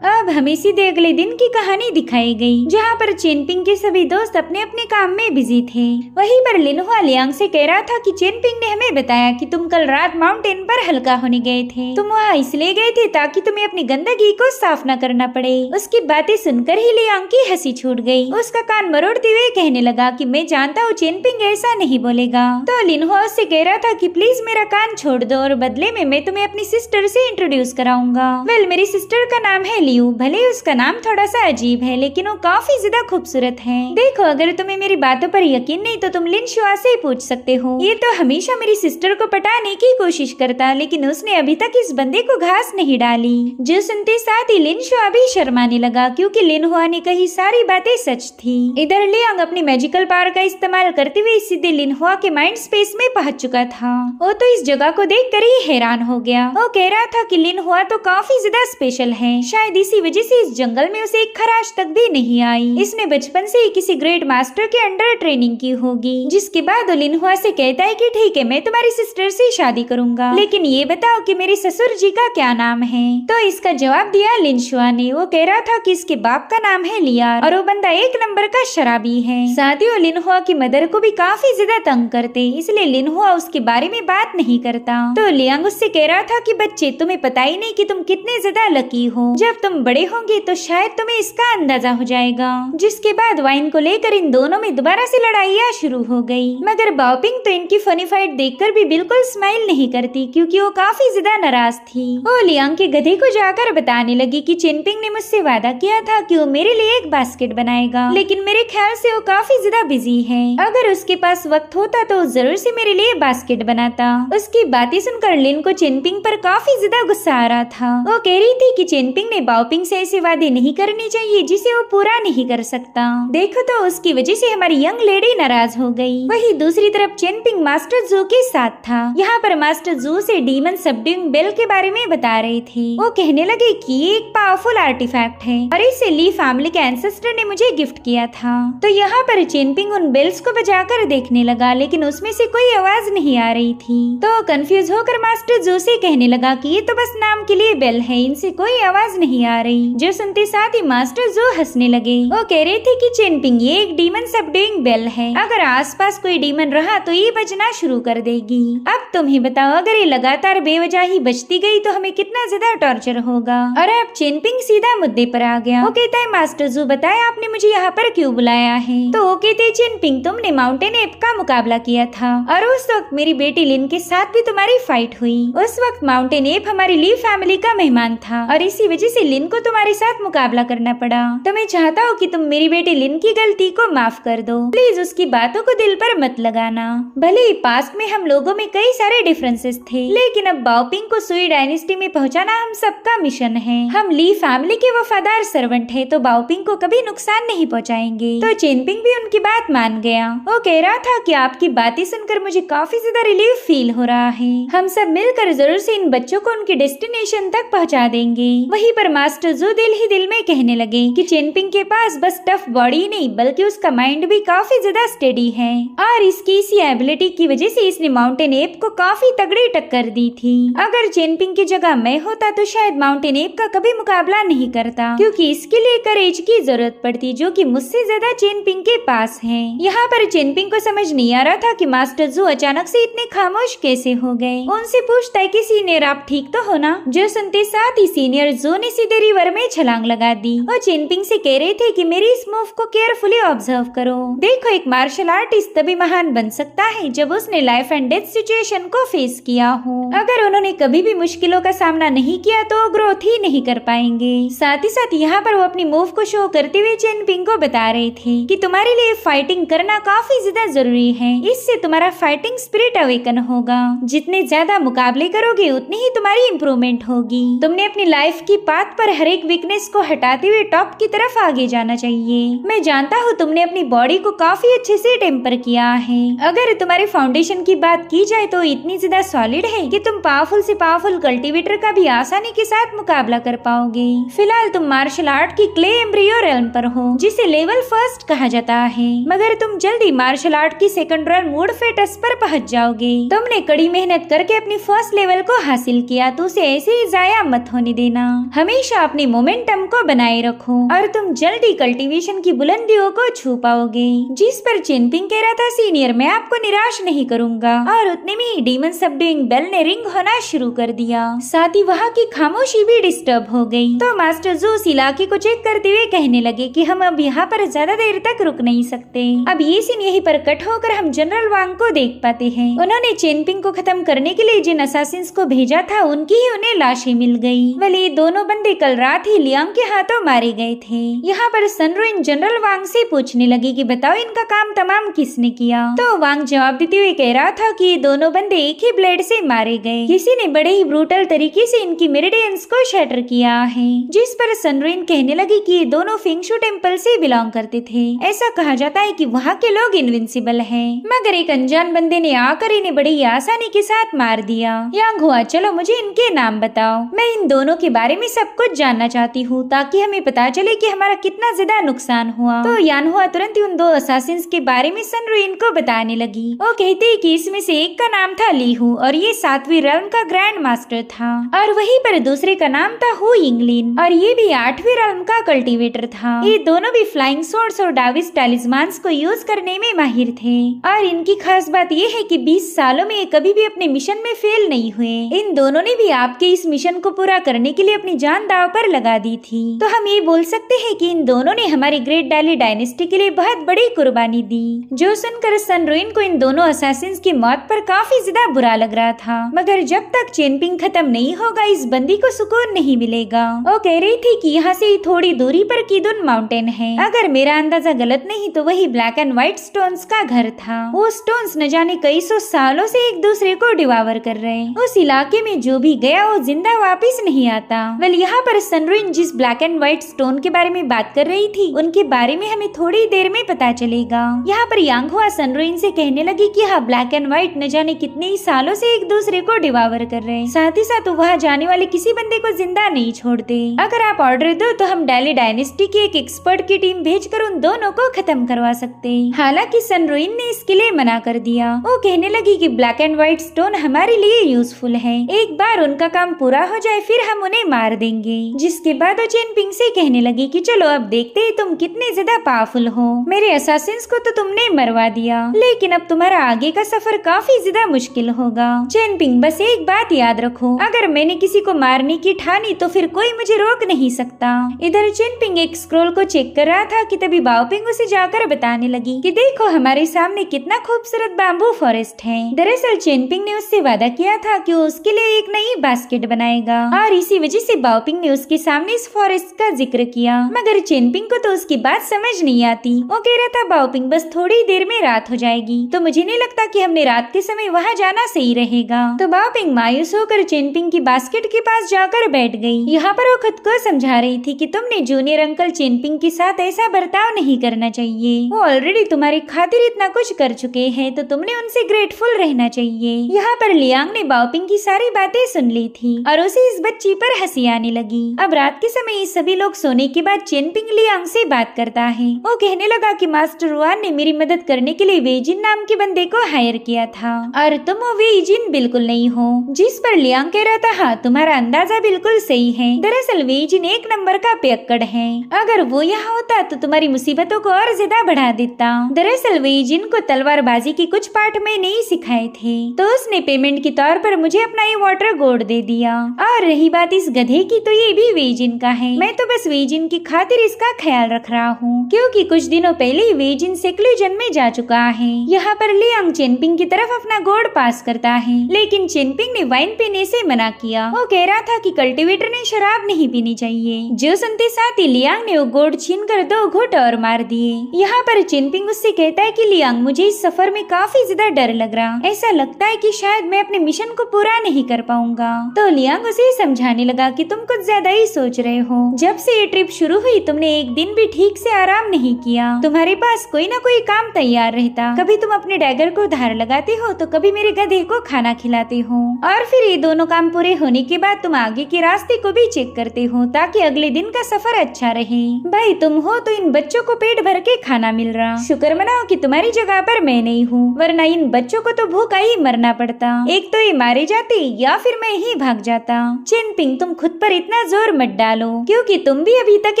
अब हमें सीधे अगले दिन की कहानी दिखाई गई, जहाँ पर चेनपिंग के सभी दोस्त अपने अपने काम में बिजी थे। वहीं पर लिनहुआ लियांग से कह रहा था कि चेनपिंग ने हमें बताया कि तुम कल रात माउंटेन पर हल्का होने गए थे। तुम वहाँ इसलिए गए थे ताकि तुम्हें अपनी गंदगी को साफ न करना पड़े। उसकी बातें सुनकर ही लियांग की हंसी छूट गई। उसका कान मरोड़ते हुए कहने लगा कि मैं जानता हूँ चेनपिंग ऐसा नहीं बोलेगा। तो लिनहुआ उससे कह रहा था कि प्लीज मेरा कान छोड़ दो और बदले में मैं तुम्हें अपनी सिस्टर से इंट्रोड्यूस कराऊंगा। वेल, मेरी सिस्टर का नाम है लियू। भले उसका नाम थोड़ा सा अजीब है, लेकिन वो काफी ज्यादा खूबसूरत है। देखो, अगर तुम्हें मेरी बातों पर यकीन नहीं तो तुम लिन शुआ से पूछ सकते हो। ये तो हमेशा मेरी सिस्टर को पटाने की कोशिश करता, लेकिन उसने अभी तक इस बंदे को घास नहीं डाली। जो सुनते साथ ही लिन शुआ भी शर्माने लगा, क्योंकि लिन हुआ ने कही सारी बातें सच थी। इधर लियांग अपनी मैजिकल पावर का इस्तेमाल करते हुए सीधे लिन हुआ के माइंड स्पेस में पहुंच चुका था। वो तो इस जगह को देखकर ही हैरान हो गया। वो कह रहा था कि लिन हुआ तो काफी ज्यादा स्पेशल है, शायद इसी वजह से इस जंगल में उसे एक खराश तक भी नहीं आई। इसने बचपन से ही किसी ग्रेट मास्टर के अंडर ट्रेनिंग की होगी। जिसके बाद लिन हुआ से कहता है कि ठीक है, मैं तुम्हारी सिस्टर से शादी करूंगा, लेकिन ये बताओ कि मेरे ससुर जी का क्या नाम है। तो इसका जवाब दिया लिन शुआ ने। वो कह रहा था कि इसके बाप का नाम है लियार और वो बंदा एक नंबर का शराबी है। साथ ही वो लिन हुआ की मदर को भी काफी ज्यादा तंग करते, इसलिए लिन हुआ उसके बारे में बात नहीं करता। तो लियांग उससे कह रहा था कि बच्चे, तुम्हें पता ही नहीं कि तुम कितने ज्यादा लकी हो। जब तुम बड़े होंगे तो शायद तुम्हें इसका अंदाजा हो जाएगा। जिसके बाद वाइन को लेकर इन दोनों में दोबारा से लड़ाइयाँ शुरू हो गई। मगर बाओपिंग तो इनकी फनी फाइट देखकर भी बिल्कुल स्माइल नहीं करती, क्योंकि वो काफी ज्यादा नाराज थी। वो लियांग के गधे को जाकर बताने लगी कि चेनपिंग ने मुझसे वादा किया था कि वो मेरे लिए एक बास्केट बनाएगा, लेकिन मेरे ख्याल से वो काफी ज्यादा बिजी है। अगर उसके पास वक्त होता तो जरूर से मेरे लिए बास्केट बनाता। उसकी बातें सुनकर लिन को चेनपिंग पर काफी ज्यादा गुस्सा आ रहा था। वो कह रही थी कि चेनपिंग ने बाओपिंग से ऐसे वादे नहीं करनी चाहिए जिसे वो पूरा नहीं कर सकता। देखो तो उसकी वजह से हमारी यंग लेडी नाराज हो गई। वही दूसरी तरफ चेनपिंग मास्टर जू के साथ था। यहाँ पर मास्टर जू से डीमन सबड्यूइंग बेल के बारे में बता रहे थे। वो कहने लगे कि ये एक पावरफुल आर्टिफैक्ट है और इसे ली फैमिली के एंसेस्टर ने मुझे गिफ्ट किया था। तो यहाँ पर चेनपिंग उन बेल्स को बजाकर देखने लगा, लेकिन उसमें से कोई आवाज नहीं आ रही थी। तो कंफ्यूज होकर मास्टर जू से कहने लगा कि ये तो बस नाम के लिए बेल है, इनसे कोई आवाज नहीं आ रही। जो सुनते साथ ही मास्टर जू हंसने लगे। वो कह रहे थे कि चेनपिंग, ये एक डीमन सबड्यूइंग बेल है, अगर आसपास कोई डीमन रहा तो ये बजना शुरू कर देगी। अब तुम ही बताओ, अगर ये लगातार बेवजह ही बजती गई तो हमें कितना ज्यादा टॉर्चर होगा। और अब चेनपिंग सीधा मुद्दे पर आ गया। वो कहता है, मास्टर जू बताए आपने मुझे यहाँ पर क्यों बुलाया है? तो वो कहते, चेनपिंग तुमने माउंटेन एप का मुकाबला किया था और उस वक्त मेरी बेटी लिन के साथ भी तुम्हारी फाइट हुई। उस वक्त माउंटेन एप हमारी ली फैमिली का मेहमान था और इसी वजह से लिन को तुम्हारे साथ मुकाबला करना पड़ा। तो मैं चाहता हूँ कि तुम मेरी बेटी लिन की गलती को माफ कर दो। प्लीज उसकी बातों को दिल पर मत लगाना। भले ही पास्ट में हम लोगों में कई सारे डिफरेंसेस थे, लेकिन अब बाओपिंग को सुई डायनेस्टी में पहुंचाना हम सबका मिशन है। हम ली फैमिली के वफादार सर्वेंट हैं, तो बाओपिंग को कभी नुकसान नहीं पहुंचाएंगे। तो चेनपिंग भी उनकी बात मान गया। वो कह रहा था कि आपकी बातें सुनकर मुझे काफी ज्यादा रिलीफ फील हो रहा है। हम सब मिलकर जरूर से इन बच्चों को उनके डेस्टिनेशन तक पहुंचा देंगे। वहीं पर मास्टर जू दिल ही दिल में कहने लगे कि चेनपिंग के पास बस टफ बॉडी नहीं, बल्कि उसका माइंड भी काफी ज्यादा स्टेडी है और इसकी इसी एबिलिटी की वजह से इसने माउंटेन एप को काफी तगड़ी टक्कर दी थी। अगर चेनपिंग की जगह मैं होता तो शायद माउंटेन एप का कभी मुकाबला नहीं करता, क्योंकि इसके लिए करेज की जरूरत पड़ती, जो कि मुझसे ज्यादा चेनपिंग के पास है। यहाँ पर चेनपिंग को समझ नहीं आ रहा था कि मास्टर जू अचानक से इतने खामोश कैसे हो गए। उनसे पूछता है कि सीनियर आप ठीक तो हो ना? जो सुनते साथ ही सीनियर जू ने सीधे देर रिवर में छलांग लगा दी और चेनपिंग से कह रहे थे कि मेरी इस मूव को केयरफुली ऑब्जर्व करो। देखो, एक मार्शल आर्टिस्ट तभी महान बन सकता है जब उसने लाइफ एंड डेथ सिचुएशन को फेस किया हो। अगर उन्होंने कभी भी मुश्किलों का सामना नहीं किया तो ग्रोथ ही नहीं कर पाएंगे। साथ ही साथ यहाँ पर वो अपनी मूव को शो करते हुए चेनपिंग को बता रहे थे कि तुम्हारे लिए फाइटिंग करना काफी ज्यादा जरूरी है। इससे तुम्हारा फाइटिंग स्पिरिट अवेकन होगा। जितने ज्यादा मुकाबले करोगे उतनी ही तुम्हारी इम्प्रूवमेंट होगी। तुमने अपनी लाइफ की पाथ पर हर एक वीकनेस को हटाते हुए टॉप की तरफ आगे जाना चाहिए। मैं जानता हूँ तुमने अपनी बॉडी को काफी अच्छे से टेम्पर किया है। अगर तुम्हारे फाउंडेशन की बात की जाए तो इतनी ज्यादा सॉलिड है कि तुम पावरफुल से पावरफुल कल्टीवेटर का भी आसानी के साथ मुकाबला कर पाओगे। फिलहाल तुम मार्शल आर्ट की क्ले एम्ब्रियो रेल्म पर हो, जिसे लेवल फर्स्ट कहा जाता है, मगर तुम जल्दी मार्शल आर्ट की सेकंड रेल्म मूड फेटस पर पहुंच जाओगे। तुमने कड़ी मेहनत करके अपनी फर्स्ट लेवल को हासिल किया तो उसे ऐसे ही जाया मत होने देना। हमेशा अपने मोमेंटम को बनाए रखो और तुम जल्दी कल्टीवेशन की बुलंदियों को छू पाओगे। जिस पर चेनपिंग कह रहा था, सीनियर मैं आपको निराश नहीं करूंगा। और उतने में ही डीमन सबड्यूइंग बेल ने रिंग होना शुरू कर दिया। साथ ही वहाँ की खामोशी भी डिस्टर्ब हो गई। तो मास्टर जो उस इलाके को चेक करते हुए कहने लगे कि हम अब यहाँ पर ज्यादा देर तक रुक नहीं सकते। अब ये सीन यहीं पर कट होकर हम जनरल वांग को देख पाते हैं। उन्होंने चेनपिंग को खत्म करने के लिए जिन असासिन्स को भेजा था उनकी ही उन्हें लाशें मिल गई। भले दोनों बंदे कल रात ही लियांग के हाथों मारे गए थे। यहाँ पर सनरुइन जनरल वांग से पूछने लगी कि बताओ इनका काम तमाम किसने किया। तो वांग जवाब देते हुए कह रहा था कि ये दोनों बंदे एक ही ब्लेड से मारे गए। किसी ने बड़े ही ब्रूटल तरीके से इनकी मेरिडियंस को शटर किया है। जिस पर सनरुइन कहने लगी कि ये दोनों फेंगशू टेम्पल से बिलोंग करते थे। ऐसा कहा जाता है कि वहाँ के लोग इनविंसिबल हैं, मगर एक अनजान बंदे ने आकर इन्हें बड़ी ही आसानी के साथ मार दिया। यांग हुआ, चलो मुझे इनके नाम बताओ। मैं इन दोनों के बारे में सब कुछ जानना चाहती हूँ ताकि हमें पता चले कि हमारा कितना ज्यादा नुकसान हुआ। तो यान हुआ तुरंत ही उन दो असासिन्स के बारे में सनरुइन को बताने लगी। वो कहते कि इसमें से एक का नाम था लीहू और ये 7वीं रेल्म का ग्रैंड मास्टर था, और वहीं पर दूसरे का नाम था हु यिंगलिन और ये भी 8वीं रेल्म का कल्टीवेटर था। ये दोनों भी फ्लाइंग सोर्ड्स और डाविस टैलिस्मान्स को यूज करने में माहिर थे। और इनकी खास बात ये है कि 20 सालों में कभी भी अपने मिशन में फेल नहीं हुए। इन दोनों ने भी आपके इस मिशन को पूरा करने के लिए अपनी जान दांव पर लगा दी थी। तो हम ये बोल सकते हैं कि इन दोनों ने हमारी ग्रेट डाली डायनेस्टी के लिए बहुत बड़ी कुर्बानी दी। जो सुनकर सनरुइन को इन दोनों असासिन्स की मौत पर काफी ज्यादा बुरा लग रहा था, मगर जब तक चेनपिंग खत्म नहीं होगा इस बंदी को सुकून नहीं मिलेगा। वो कह रही थी कि यहाँ से थोड़ी दूरी पर कीदुन माउंटेन है। अगर मेरा अंदाजा गलत नहीं तो वही ब्लैक एंड व्हाइट स्टोन्स का घर था। वो स्टोन्स न जाने कई सौ सालों से एक दूसरे को डिवावर कर रहे। उस इलाके में जो भी गया वो जिंदा वापिस नहीं आता। वेल यहाँ पर सनरुइन जिस ब्लैक एंड व्हाइट स्टोन के बारे में बात कर रही थी उनके बारे में हमें थोड़ी देर में पता चलेगा। यहाँ पर यांग हुआ सनरुइन से कहने लगी कि हाँ ब्लैक एंड व्हाइट न जाने कितने ही सालों से एक दूसरे को डिवावर कर रहे हैं। साथ ही साथ वहाँ जाने वाले किसी बंदे को जिंदा नहीं छोड़ते। अगर आप ऑर्डर दो तो हम डाली डायनेस्टी की एक एक्सपर्ट की टीम भेजकर उन दोनों को खत्म करवा सकते हैं। हालांकि सनरुइन ने इसके लिए मना कर दिया। वो कहने लगी कि ब्लैक एंड व्हाइट स्टोन हमारे लिए यूजफुल है। एक बार उनका काम पूरा हो जाए फिर हम उन्हें मार देंगे। जिसके बाद वो चेनपिंग से कहने लगी कि चलो अब देखते हैं तुम कितने ज्यादा पावरफुल हो। मेरे असासिन्स को तो तुमने मरवा दिया, लेकिन अब तुम्हारा आगे का सफर काफी ज्यादा मुश्किल होगा। चेनपिंग बस एक बात याद रखो, अगर मैंने किसी को मारने की ठानी तो फिर कोई मुझे रोक नहीं सकता। इधर चेनपिंग एक स्क्रोल को चेक कर रहा था कि तभी बाओपिंग उसे जाकर बताने लगी कि देखो हमारे सामने कितना खूबसूरत बैम्बू फॉरेस्ट है। दरअसल चेनपिंग ने उससे वादा किया था कि वो उसके लिए एक नई बास्केट बनाएगा और इसी वजह से बाओपिंग ने उसके सामने इस फॉरेस्ट का जिक्र किया। मगर चेनपिंग को तो उसकी बात समझ नहीं आती। वो कह रहा था बाओपिंग बस थोड़ी देर में रात हो जाएगी तो मुझे नहीं लगता कि हमने रात के समय वहाँ जाना सही रहेगा। तो बाओपिंग मायूस होकर चेनपिंग की बास्केट के पास जाकर बैठ गई। यहाँ पर वो खुद को समझा रही थी कि तुमने जूनियर अंकल चेनपिंग के साथ ऐसा बर्ताव नहीं करना चाहिए। वो ऑलरेडी तुम्हारी खातिर इतना कुछ कर चुके हैं तो तुमने उनसे ग्रेटफुल रहना चाहिए। यहाँ पर लियांग ने बाओपिंग की सारी बातें सुन ली थी और उसे इस बच्ची पर हंसी आने लगी। अब रात के समय ये सभी लोग सोने के बाद चेनपिंग लियांग से बात करता है। वो कहने लगा कि मास्टर वान ने मेरी मदद करने के लिए वेजिन नाम के बंदे को हायर किया था और तुम वो वेजिन बिल्कुल नहीं हो। जिस पर लियांग कह रहा था हाँ तुम्हारा अंदाजा बिल्कुल सही है। दरअसल वेजिन एक नंबर का पियक्कड़ है। अगर वो यहाँ होता तो तुम्हारी मुसीबतों को और ज्यादा बढ़ा देता। दरअसल वेजिन को तलवारबाजी के कुछ पाठ में नहीं सिखाए थे तो उसने पेमेंट के तौर पर मुझे अपना ये वाटर गोर्ड दे दिया। और रही बात इस गधे की तो ये भी वेजिन का है। मैं तो बस वेजिन की खातिर इसका ख्याल रख रहा हूँ, क्योंकि कुछ दिनों पहले ही वेजिन सेक्लूजन में जा चुका है। यहाँ पर लियांग चेनपिंग की तरफ अपना गोड पास करता है, लेकिन चेनपिंग ने वाइन पीने से मना किया। वो कह रहा था कि कल्टीवेटर ने शराब नहीं पीनी चाहिए। जो सुनते साथ ही लियांग ने वो गोड छीनकर 2 घूंट और मार दिए। यहाँ पर चेनपिंग उससे कहता है कि लियांग, मुझे इस सफर में काफी ज्यादा डर लग रहा, ऐसा लगता है कि शायद मैं अपने मिशन को पूरा नहीं कर पाऊंगा। तो लियांग उसे समझाने लगा कि तुम कुछ ज्यादा ही सोच रहे हो। जब से ये ट्रिप शुरू हुई तुमने एक दिन भी ठीक से आराम नहीं किया। तुम्हारे पास कोई ना कोई काम तैयार रहता। कभी तुम अपने डैगर को धार लगाते हो तो कभी मेरे गधे को खाना खिलाते हो, और फिर ये दोनों काम पूरे होने के बाद तुम आगे के रास्ते को भी चेक करते हो ताकि अगले दिन का सफर अच्छा रहे। भाई तुम हो तो इन बच्चों को पेट भर के खाना मिल रहा। शुक्र मनाओ कि तुम्हारी जगह पर मैं नहीं हूँ, वरना इन बच्चों को तो भूखा ही मरना पड़ता। एक तो ये मारे जाते या फिर मैं ही भाग जाता। चेनपिंग, तुम खुद पर इतना जोर मत डालो, क्योंकि तुम भी अभी तक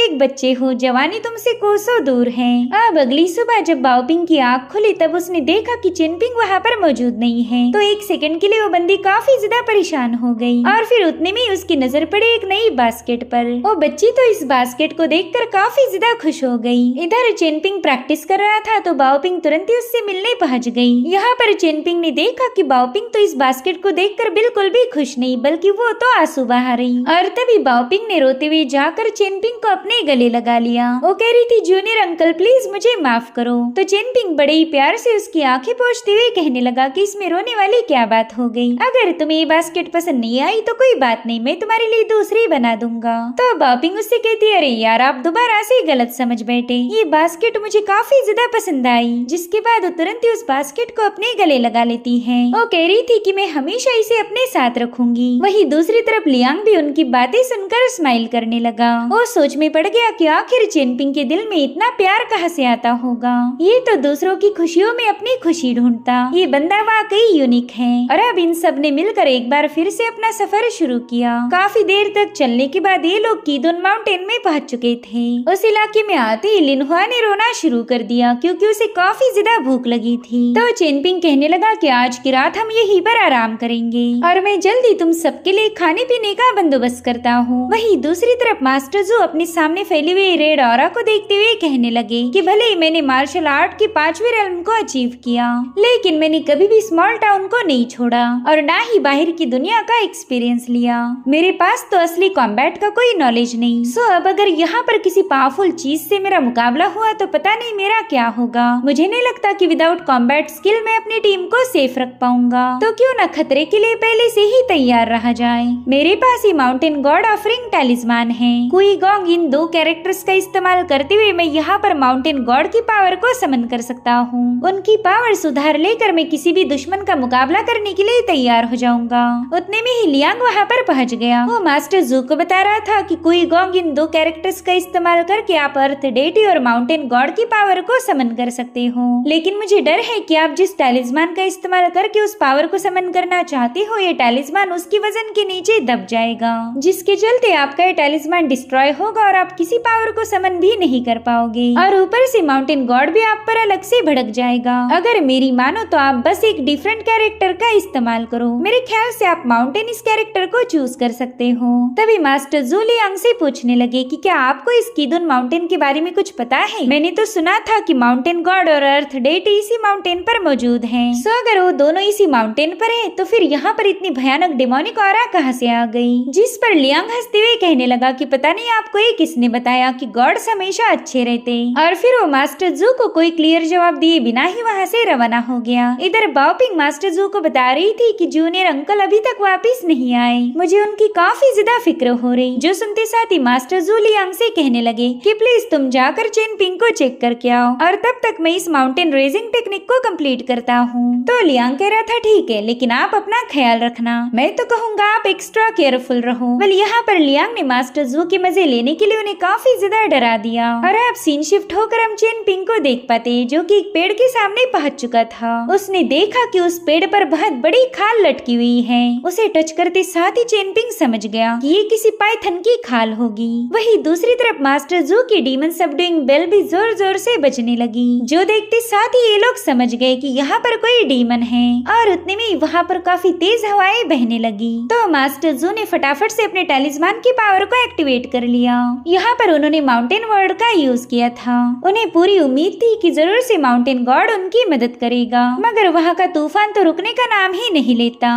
एक बच्चे हो। जवानी तुमसे कोसों दूर है। अब अगली सुबह जब बाओपिंग की आँख खुली तब उसने देखा कि चेनपिंग वहाँ पर मौजूद नहीं है। तो एक सेकंड के लिए वो बंदी काफी ज्यादा परेशान हो गई, और फिर उतने में उसकी नजर पड़ी एक नई बास्केट पर। वो बच्ची तो इस बास्केट को देखकर काफी ज्यादा खुश हो गई। इधर चेनपिंग प्रैक्टिस कर रहा था तो बाओपिंग तुरंत ही उससे मिलने पहुंच गई। यहाँ पर चेनपिंग ने देखा कि बाओपिंग तो इस बास्केट को देखकर बिल्कुल भी खुश नहीं, बल्कि वो तो आंसू बहा रही। और तभी बाओपिंग ने रोते हुए जाकर चेनपिंग को अपने गले लगा लिया। वो कह रही थी, जूनियर अंकल प्लीज मुझे माफ करो। तो चेनपिंग बड़े ही प्यार से उसकी आंखें पोंछते हुए कहने लगा कि इसमें रोने वाली क्या बात हो गई। अगर तुम्हें ये बास्केट पसंद नहीं आई तो कोई बात नहीं, मैं तुम्हारे लिए दूसरी बना दूंगा। तो बाओपिंग उससे कहती है, अरे यार आप दोबारा से गलत समझ बैठे, ये बास्केट मुझे काफी ज्यादा पसंद आई। जिसके बाद वो तुरंत ही उस बास्केट को अपने गले लगा लेती है। वो कह रही थी कि मैं हमेशा इसे अपने साथ रखूंगी। वहीं दूसरी तरफ लियांग भी उनकी बातें सुनकर स्माइल करने लगा। वो सोच में पड़ गया कि आखिर चेनपिंग के दिल में इतना प्यार कहाँ से आता होगा। ये तो दूसरों की खुशियों में अपनी खुशी ढूंढता। ये बंदा वाकई यूनिक है। और अब इन सब ने मिलकर एक बार फिर से अपना सफर शुरू किया। काफी देर तक चलने के बाद ये लोग कीदोन माउंटेन में पहुंच चुके थे। उस इलाके में आते ही लिनहुआ ने रोना शुरू कर दिया, क्योंकि उसे काफी ज्यादा भूख लगी थी। तो चेनपिंग कहने लगा कि आज की रात हम यहीं पर आराम करेंगे, और मैं जल्दी तुम सबके लिए खाने पीने का बंदोबस्त करता हूँ। वहीं दूसरी तरफ मास्टर जू अपने सामने फैली हुई रेड ऑरा को देखते हुए कहने लगे कि भले ही मैंने मार्शल आर्ट के 5वें रेल्म को अचीव किया, लेकिन मैंने कभी भी स्मॉल टाउन को नहीं छोड़ा, और ना ही बाहर की दुनिया का एक्सपीरियंस लिया। मेरे पास तो असली कॉम्बैट का कोई नॉलेज नहीं। सो अब अगर यहाँ पर किसी पावरफुल चीज से मेरा मुकाबला हुआ तो पता नहीं मेरा क्या होगा। मुझे नहीं लगता कि विदाउट कॉम्बैट स्किल मैं अपनी टीम को सेफ रख पाऊंगा। तो क्यों न खतरे के लिए पहले से ही तैयार रहा जाए। मेरे पास ही माउंटेन गॉड ऑफरिंग टैलिस्मान है। कुई गोंग, इन 2 कैरेक्टर्स का इस्तेमाल करते हुए मैं यहाँ पर माउंटेन गॉड की पावर को समन कर सकता हूँ। उनकी पावर सुधार लेकर मैं किसी भी दुश्मन का मुकाबला करने के लिए तैयार हो जाऊंगा। उतने में ही लियांग वहाँ पर पहुँच गया। वो मास्टर जू को बता रहा था कि कुई गोंग, इन 2 कैरेक्टर्स का इस्तेमाल करके आप अर्थ डेटी और माउंटेन गॉड की पावर को समन कर सकते हो, लेकिन मुझे डर है कि आप जिस टैलिस्मान का इस्तेमाल करके उस पावर को समन करना चाहते हो, ये टैलिस्मान उसकी वजन के नीचे दब जाएगा, जिसके चलते आपका ये टैलिस्मान डिस्ट्रॉय होगा और आप किसी पावर को समन भी नहीं कर पाओगे। और ऊपर से माउंटेन गॉड भी आप पर अलग से भड़क जाएगा। अगर मेरी मानो तो आप बस एक डिफरेंट कैरेक्टर का इस्तेमाल करो। मेरे ख्याल से आप माउंटेन इस कैरेक्टर को चूज कर सकते हो। तभी मास्टर जू लियांग से पूछने लगे कि क्या आपको इस कीदुन माउंटेन के बारे में कुछ पता है? मैंने तो सुना था कि माउंटेन गॉड और अर्थ डेटी इसी माउंटेन पर मौजूद हैं। सो अगर वो दोनों इसी माउंटेन पर हैं, तो फिर यहाँ पर इतनी भयानक डेमोनिक ऑरा कहाँ से आ गई? जिस पर लियांग हंसते हुए कहने लगा कि पता नहीं आपको ये किसने बताया कि गॉड्स हमेशा अच्छे रहते। और फिर वो मास्टर जू को कोई क्लियर जवाब दिए बिना ही वहाँ से रवाना हो गया। इधर बाओपिंग मास्टर जू को बता रही थी कि जूनियर अंकल अभी तक वापिस नहीं आए। मुझे उनकी काफी ज्यादा फिक्र हो रही। जो सुनते साथ ही मास्टर जू लियांग से कहने लगे कि प्लीज तुम जाकर चेनपिंग को चेक करके आओ, और तब तक मैं इस माउंटेन रेजिंग टेक्निक को कंप्लीट करता हूँ। तो लियांग कह रहा था ठीक है, लेकिन आप अपना ख्याल रखना। मैं तो कहूँगा आप एक्स्ट्रा केयरफुल रहो। वेल यहाँ पर लियांग ने मास्टर जू के मजे लेने के लिए उन्हें काफी ज्यादा डरा दिया। और अब सीन शिफ्ट होकर हम चेनपिंग को देख पाते, जो कि एक पेड़ के सामने पहुंच चुका था। उसने देखा कि उस पेड़ पर बहुत बड़ी खाल लटकी हुई है। उसे टच करते साथ ही चेनपिंग समझ गया कि ये किसी पाइथन की खाल होगी। वही दूसरी तरफ मास्टर जू की डीमन सबडुइंग बेल भी जोर जोर से बजने लगी, जो देखते साथ ही ये लोग समझ गए कि यहाँ पर कोई डीमन है। और उतने में वहाँ पर काफी तेज हवाएं बहने लगी। तो मास्टर जू ने फटाफट से अपने तालिस्मान की पावर को एक्टिवेट कर लिया। यहाँ पर उन्होंने माउंटेन वर्ड का यूज किया था। उन्हें पूरी उम्मीद थी कि जरूर से माउंटेन गॉड उनकी मदद करेगा, मगर वहाँ का तूफान तो रुकने का नाम ही नहीं लेता।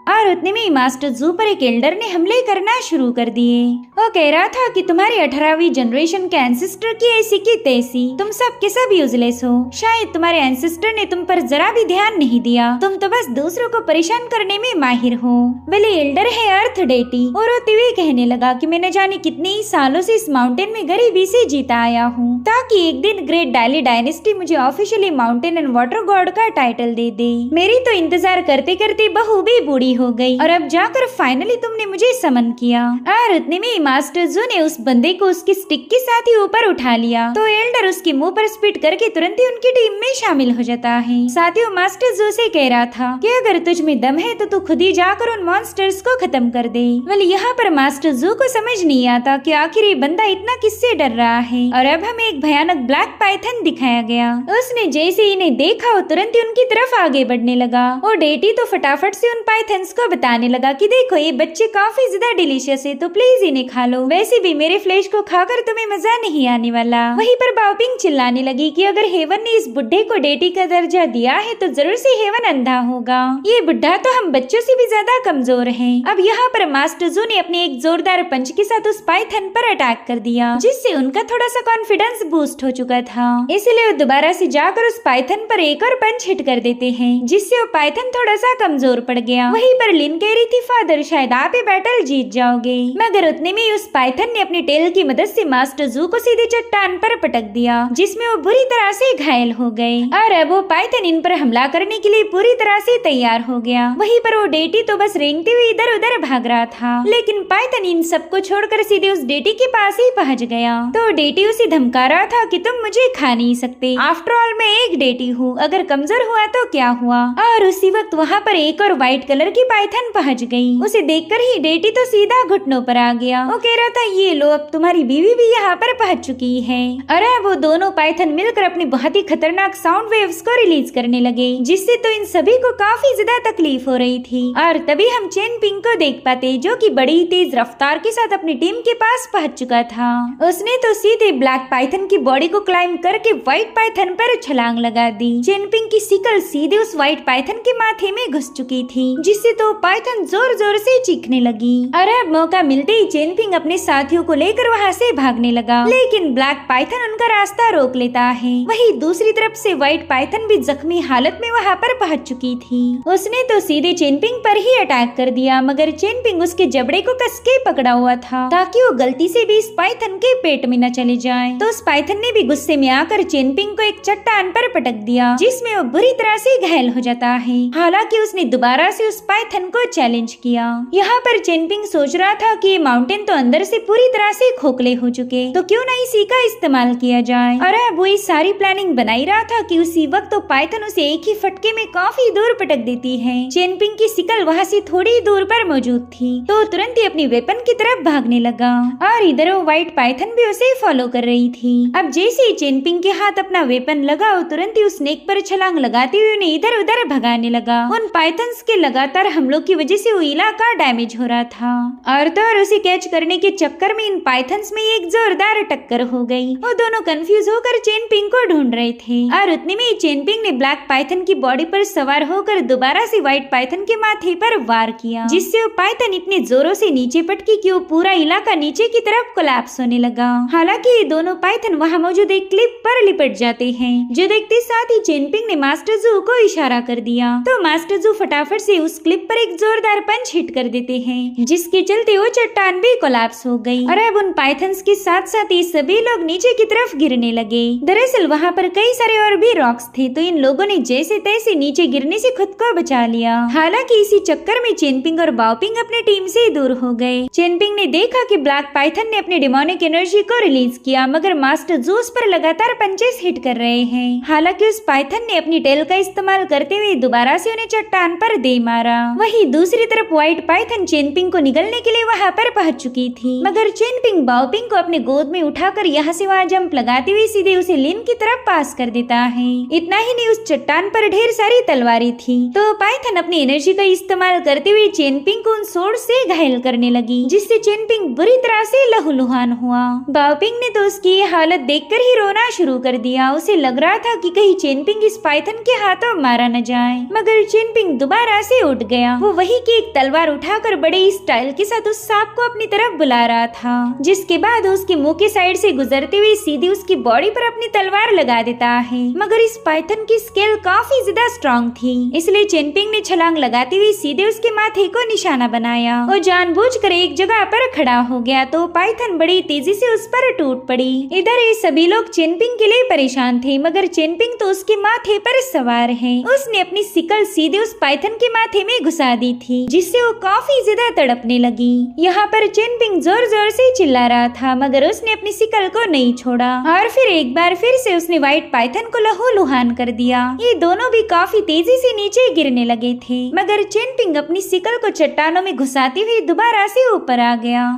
और उतने में मास्टर जू पर एक एल्डर ने हमले करना शुरू कर दिए। वो कह रहा था कि तुम्हारी 18वीं जनरेशन के एंसेस्टर की ऐसी की तैसी, तुम सब के सब यूजलेस हो। शायद तुम्हारे एंसेस्टर ने तुम पर जरा भी ध्यान नहीं दिया, तुम तो बस दूसरों को परेशान करने में माहिर हो। भले एल्डर है अर्थ डेटी, और रोते हुए कहने लगा कि मैं न जाने कितने ही सालों से इस माउंटेन में गरीबी से जीता आया हूँ, ताकि एक दिन ग्रेट डायली डायनेस्टी मुझे officially mountain and water God का टाइटल दे दे। मेरी तो इंतजार करते करते बहू भी बूढ़ी हो गई, और अब जाकर फाइनली तुमने मुझे समन किया। और उतने में मास्टर जू ने उस बंदे को उसकी स्टिक के साथ ही ऊपर उठा लिया, तो एल्डर उसके मुंह पर स्पिट करके तुरंत ही उनकी टीम में शामिल हो जाता है। साथियों, मास्टर जू से कह रहा था कि अगर तुझ में दम है तो तू खुद ही जाकर उन मॉन्स्टर्स को खत्म कर दे। वेल, यहाँ पर मास्टर जू को समझ नहीं आता कि आखिर ये बंदा इतना किससे डर रहा है। और अब हमें एक भयानक ब्लैक पाइथन दिखाया गया। उसने जैसे ही इन्हें देखा वो तुरंत ही उनकी तरफ आगे बढ़ने लगा, और डेटी तो फटाफट से उन पाइथन्स को बताने लगा कि देखो ये बच्चे काफी ज्यादा डिलीशियस है, तो प्लीज इन्हें खा लो। वैसे भी मेरे फ्लेश को खाकर तुम्हें मजा नहीं आने वाला। वहीं पर बाओपिंग चिल्लाने लगी कि अगर हेवन ने इस बुढ़े को डेटी का दर्जा दिया है तो जरूर से हेवन अंधा होगा। ये बुढ़ा तो हम बच्चों से भी ज्यादा कमजोर है। अब यहाँ पर मास्टर जू ने अपने एक जोरदार पंच के साथ उस पाइथन पर अटैक कर दिया, जिससे उनका थोड़ा सा कॉन्फिडेंस बूस्ट हो चुका था। इसलिए वो दोबारा से जाकर उस पाइथन पर एक और पंच हिट कर देते हैं, जिससे वो पाइथन थोड़ा सा कमजोर पड़ गया। वहीं पर लिन कह रही थी फादर शायद आप ये बैटल जीत जाओगे, मगर उतने में उस पाइथन ने अपनी टेल की मदद से मास्टर जू को सीधे चट्टान पर पटक दिया, जिसमें वो बुरी तरह से घायल हो गए। और अब वो पाइथन इन पर हमला करने के लिए पूरी तरह से तैयार हो गया। वहीं पर वो डेटी तो बस रेंगते हुए इधर उधर भाग रहा था, लेकिन पाइथन इन सबको छोड़कर सीधे उस डेटी के पास ही पहुंच गया। तो डेटी उसे धमका रहा था कि तुम मुझे खा नहीं सकते, आफ्टर ऑल मैं एक डेटी हूँ, अगर कमजोर हुआ तो क्या हुआ। और उसी वक्त वहाँ पर एक और व्हाइट कलर की पाइथन पहुंच गई। उसे देखकर ही डेटी तो सीधा घुटनों पर आ गया। वो कह रहा था ये लो, अब तुम्हारी बीवी भी यहाँ पर पहुंच चुकी है। और अब वो दोनों पाइथन मिलकर अपनी बहुत ही खतरनाक साउंड वेव्स को रिलीज करने लगे, जिससे तो इन सभी को काफी ज्यादा तकलीफ हो रही थी। और तभी हम चेन पिंग को देख पाते, जो कि बड़ी तेज रफ्तार के साथ अपनी टीम के पास पहुंच चुका था। उसने तो सीधे ब्लैक पाइथन की बॉडी को क्लाइंब करके व्हाइट पाइथन पर छलांग लगा दी। चेन पिंग की सिकल सीधे उस व्हाइट पाइथन के माथे में घुस चुकी थी, जिससे तो पाइथन जोर जोर से चीखने लगी। और अब मौका मिलते ही चेन पिंग अपने साथियों को लेकर वहाँ से भागने लगा, लेकिन ब्लैक पाइथन उनका रास्ता रोक लेता है। वहीं दूसरी तरफ से व्हाइट पाइथन भी जख्मी हालत में वहाँ पर पहुँच चुकी थी। उसने तो सीधे चेन पिंग पर ही अटैक कर दिया, मगर चेन पिंग उसके जबड़े को कसके पकड़ा हुआ था, ताकि वो गलती से भी इस पाइथन के पेट में न चले जाए। तो उस पाइथन ने भी गुस्से में आकर चेन पिंग को एक चट्टान पर पटक दिया, जिसमें वो बुरी तरह से घायल हो जाता है। हालांकि उसने दोबारा से उस पाइथन को चैलेंज किया। यहाँ पर चेन पिंग सोच रहा था कि ये माउंटेन तो अंदर से पूरी तरह से खोखले हो चुके, तो क्यों ना इसी का इस्तेमाल किया जाए। और अब वो ये सारी प्लानिंग बनाई रहा था कि उसी वक्त तो पाइथन उसे एक ही फटके में काफी दूर पटक देती है। चेन पिंग की सिकल वहाँ से थोड़ी दूर पर मौजूद थी, तो तुरंत ही अपनी वेपन की तरफ भागने लगा। और इधर वो व्हाइट पाइथन भी उसे फॉलो कर रही थी। अब जैसे ही चेन पिंग के हाथ अपना वेपन लगा, वो तुरंत ही उस स्नेक पर छलांग लगाते हुए उन्हें इधर उधर भगाने लगा। उन पाइथन्स के लगातार हमलों की वजह से वो इलाका डैमेज हो रहा था, और तो और उसे कैच करने के चक्कर में इन पाइथन्स में एक जोरदार टक्कर हो गई। वो दोनों कंफ्यूज होकर चेन पिंग को ढूंढ रहे थे। और उतने में चेन पिंग ने ब्लैक पाइथन की बॉडी पर सवार होकर दोबारा से व्हाइट पाइथन के माथे पर वार किया, जिससे वो पाइथन इतने जोरों से नीचे पटकी कि वो पूरा इलाका नीचे की तरफ कोलैप्स होने लगा। हालांकि ये दोनों पाइथन वहाँ मौजूद एक क्लिप पर लिपट जाते हैं, जो देखते साथ ही चेन पिंग ने मास्टर जू को इशारा कर दिया। तो मास्टर जू फटाफट से उस क्लिप पर एक जोरदार पंच हिट कर देते हैं, जिसके चलते वो चट्टान भी कोलैप्स हो गई। और अब उन पाइथन्स के साथ साथ ये सभी लोग नीचे की तरफ गिरने लगे। दरअसल वहाँ पर कई सारे और भी रॉक्स थे, तो इन लोगों ने जैसे तैसे नीचे गिरने से खुद को बचा लिया। हालांकि इसी चक्कर में चेन पिंग और बाओपिंग अपने टीम से दूर हो गए। चेन पिंग ने देखा कि ब्लैक पाइथन ने अपने डिमोनिक एनर्जी को रिलीज किया, मगर मास्टर जू उस पर लगातार पंचेस हिट कर रहे हैं। हालांकि उस पाइथन ने अपनी टेल का इस्तेमाल करते हुए दोबारा से उन्हें चट्टान पर दे मारा। वहीं दूसरी तरफ व्हाइट पाइथन चेनपिंग को निगलने के लिए वहाँ पर पहुँच चुकी थी, मगर चेनपिंग बाओपिंग को अपने गोद में उठाकर यहाँ से वहाँ जंप लगाते हुए सीधे उसे लिन की तरफ पास कर देता है। इतना ही नहीं, उस चट्टान पर ढेर सारी तलवारें थी, तो पाइथन अपनी एनर्जी का इस्तेमाल करते हुए चेनपिंग को उन सोर्ड से घायल करने लगी, जिससे चेनपिंग बुरी तरह से लहूलुहान हुआ। बाओपिंग ने तो उसकी ये हालत देखकर ही रोना शुरू कर दिया। उसे लग रहा था कि कहीं चेनपिंग इस पाइथन के हाथों मारा न जाए, मगर चेनपिंग दोबारा से उठ गया। वो वही की एक तलवार उठाकर बड़े स्टाइल के साथ उस सांप को अपनी तरफ बुला रहा था, जिसके बाद उसके मुंह के साइड से गुजरते हुए सीधी उसकी बॉडी पर अपनी तलवार लगा देता है। मगर इस पाइथन की स्केल काफी ज्यादा स्ट्रॉन्ग थी, इसलिए चेनपिंग ने छलांग लगाते हुए सीधे उसके माथे को निशाना बनाया और जानबूझकर एक जगह पर खड़ा हो गया, तो पाइथन बड़ी तेजी से उस पर टूट पड़ी। इधर ये सभी लोग चेनपिंग के लिए परेशान थे, मगर चेनपिंग तो उसके माथे पर सवार है। उसने अपनी सिकल सीधे उस पाइथन के माथे में घुसा दी थी, जिससे वो काफी ज्यादा तड़पने लगी। यहाँ पर चेनपिंग जोर जोर से चिल्ला रहा था, मगर उसने अपनी सिकल को नहीं छोड़ा और फिर एक बार फिर से उसने व्हाइट पाइथन को लहूलुहान कर दिया। ये दोनों भी काफी तेजी से नीचे गिरने लगे थे, मगर चेनपिंग अपनी सिकल को चट्टानों में घुसाती हुई दोबारा से ऊपर आ गया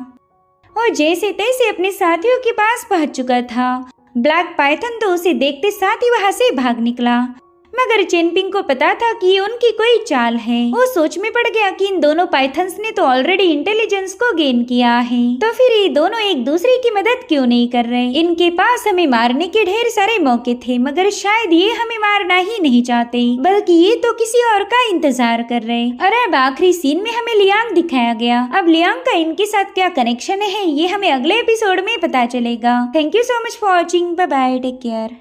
और जैसे तैसे अपने साथियों के पास पहुंच चुका था। ब्लैक पाइथन तो उसे देखते साथ ही वहां से भाग निकला, मगर चेनपिंग को पता था कि उनकी कोई चाल है। वो सोच में पड़ गया कि इन दोनों पाइथन्स ने तो ऑलरेडी इंटेलिजेंस को गेन किया है, तो फिर ये दोनों एक दूसरे की मदद क्यों नहीं कर रहे। इनके पास हमें मारने के ढेर सारे मौके थे, मगर शायद ये हमें मारना ही नहीं चाहते, बल्कि ये तो किसी और का इंतजार कर रहे। और अब आखिरी सीन में हमें लियांग दिखाया गया। अब लियांग का इनके साथ क्या कनेक्शन है, ये हमें अगले एपिसोड में पता चलेगा। Thank you so much for watching. Bye bye, take care.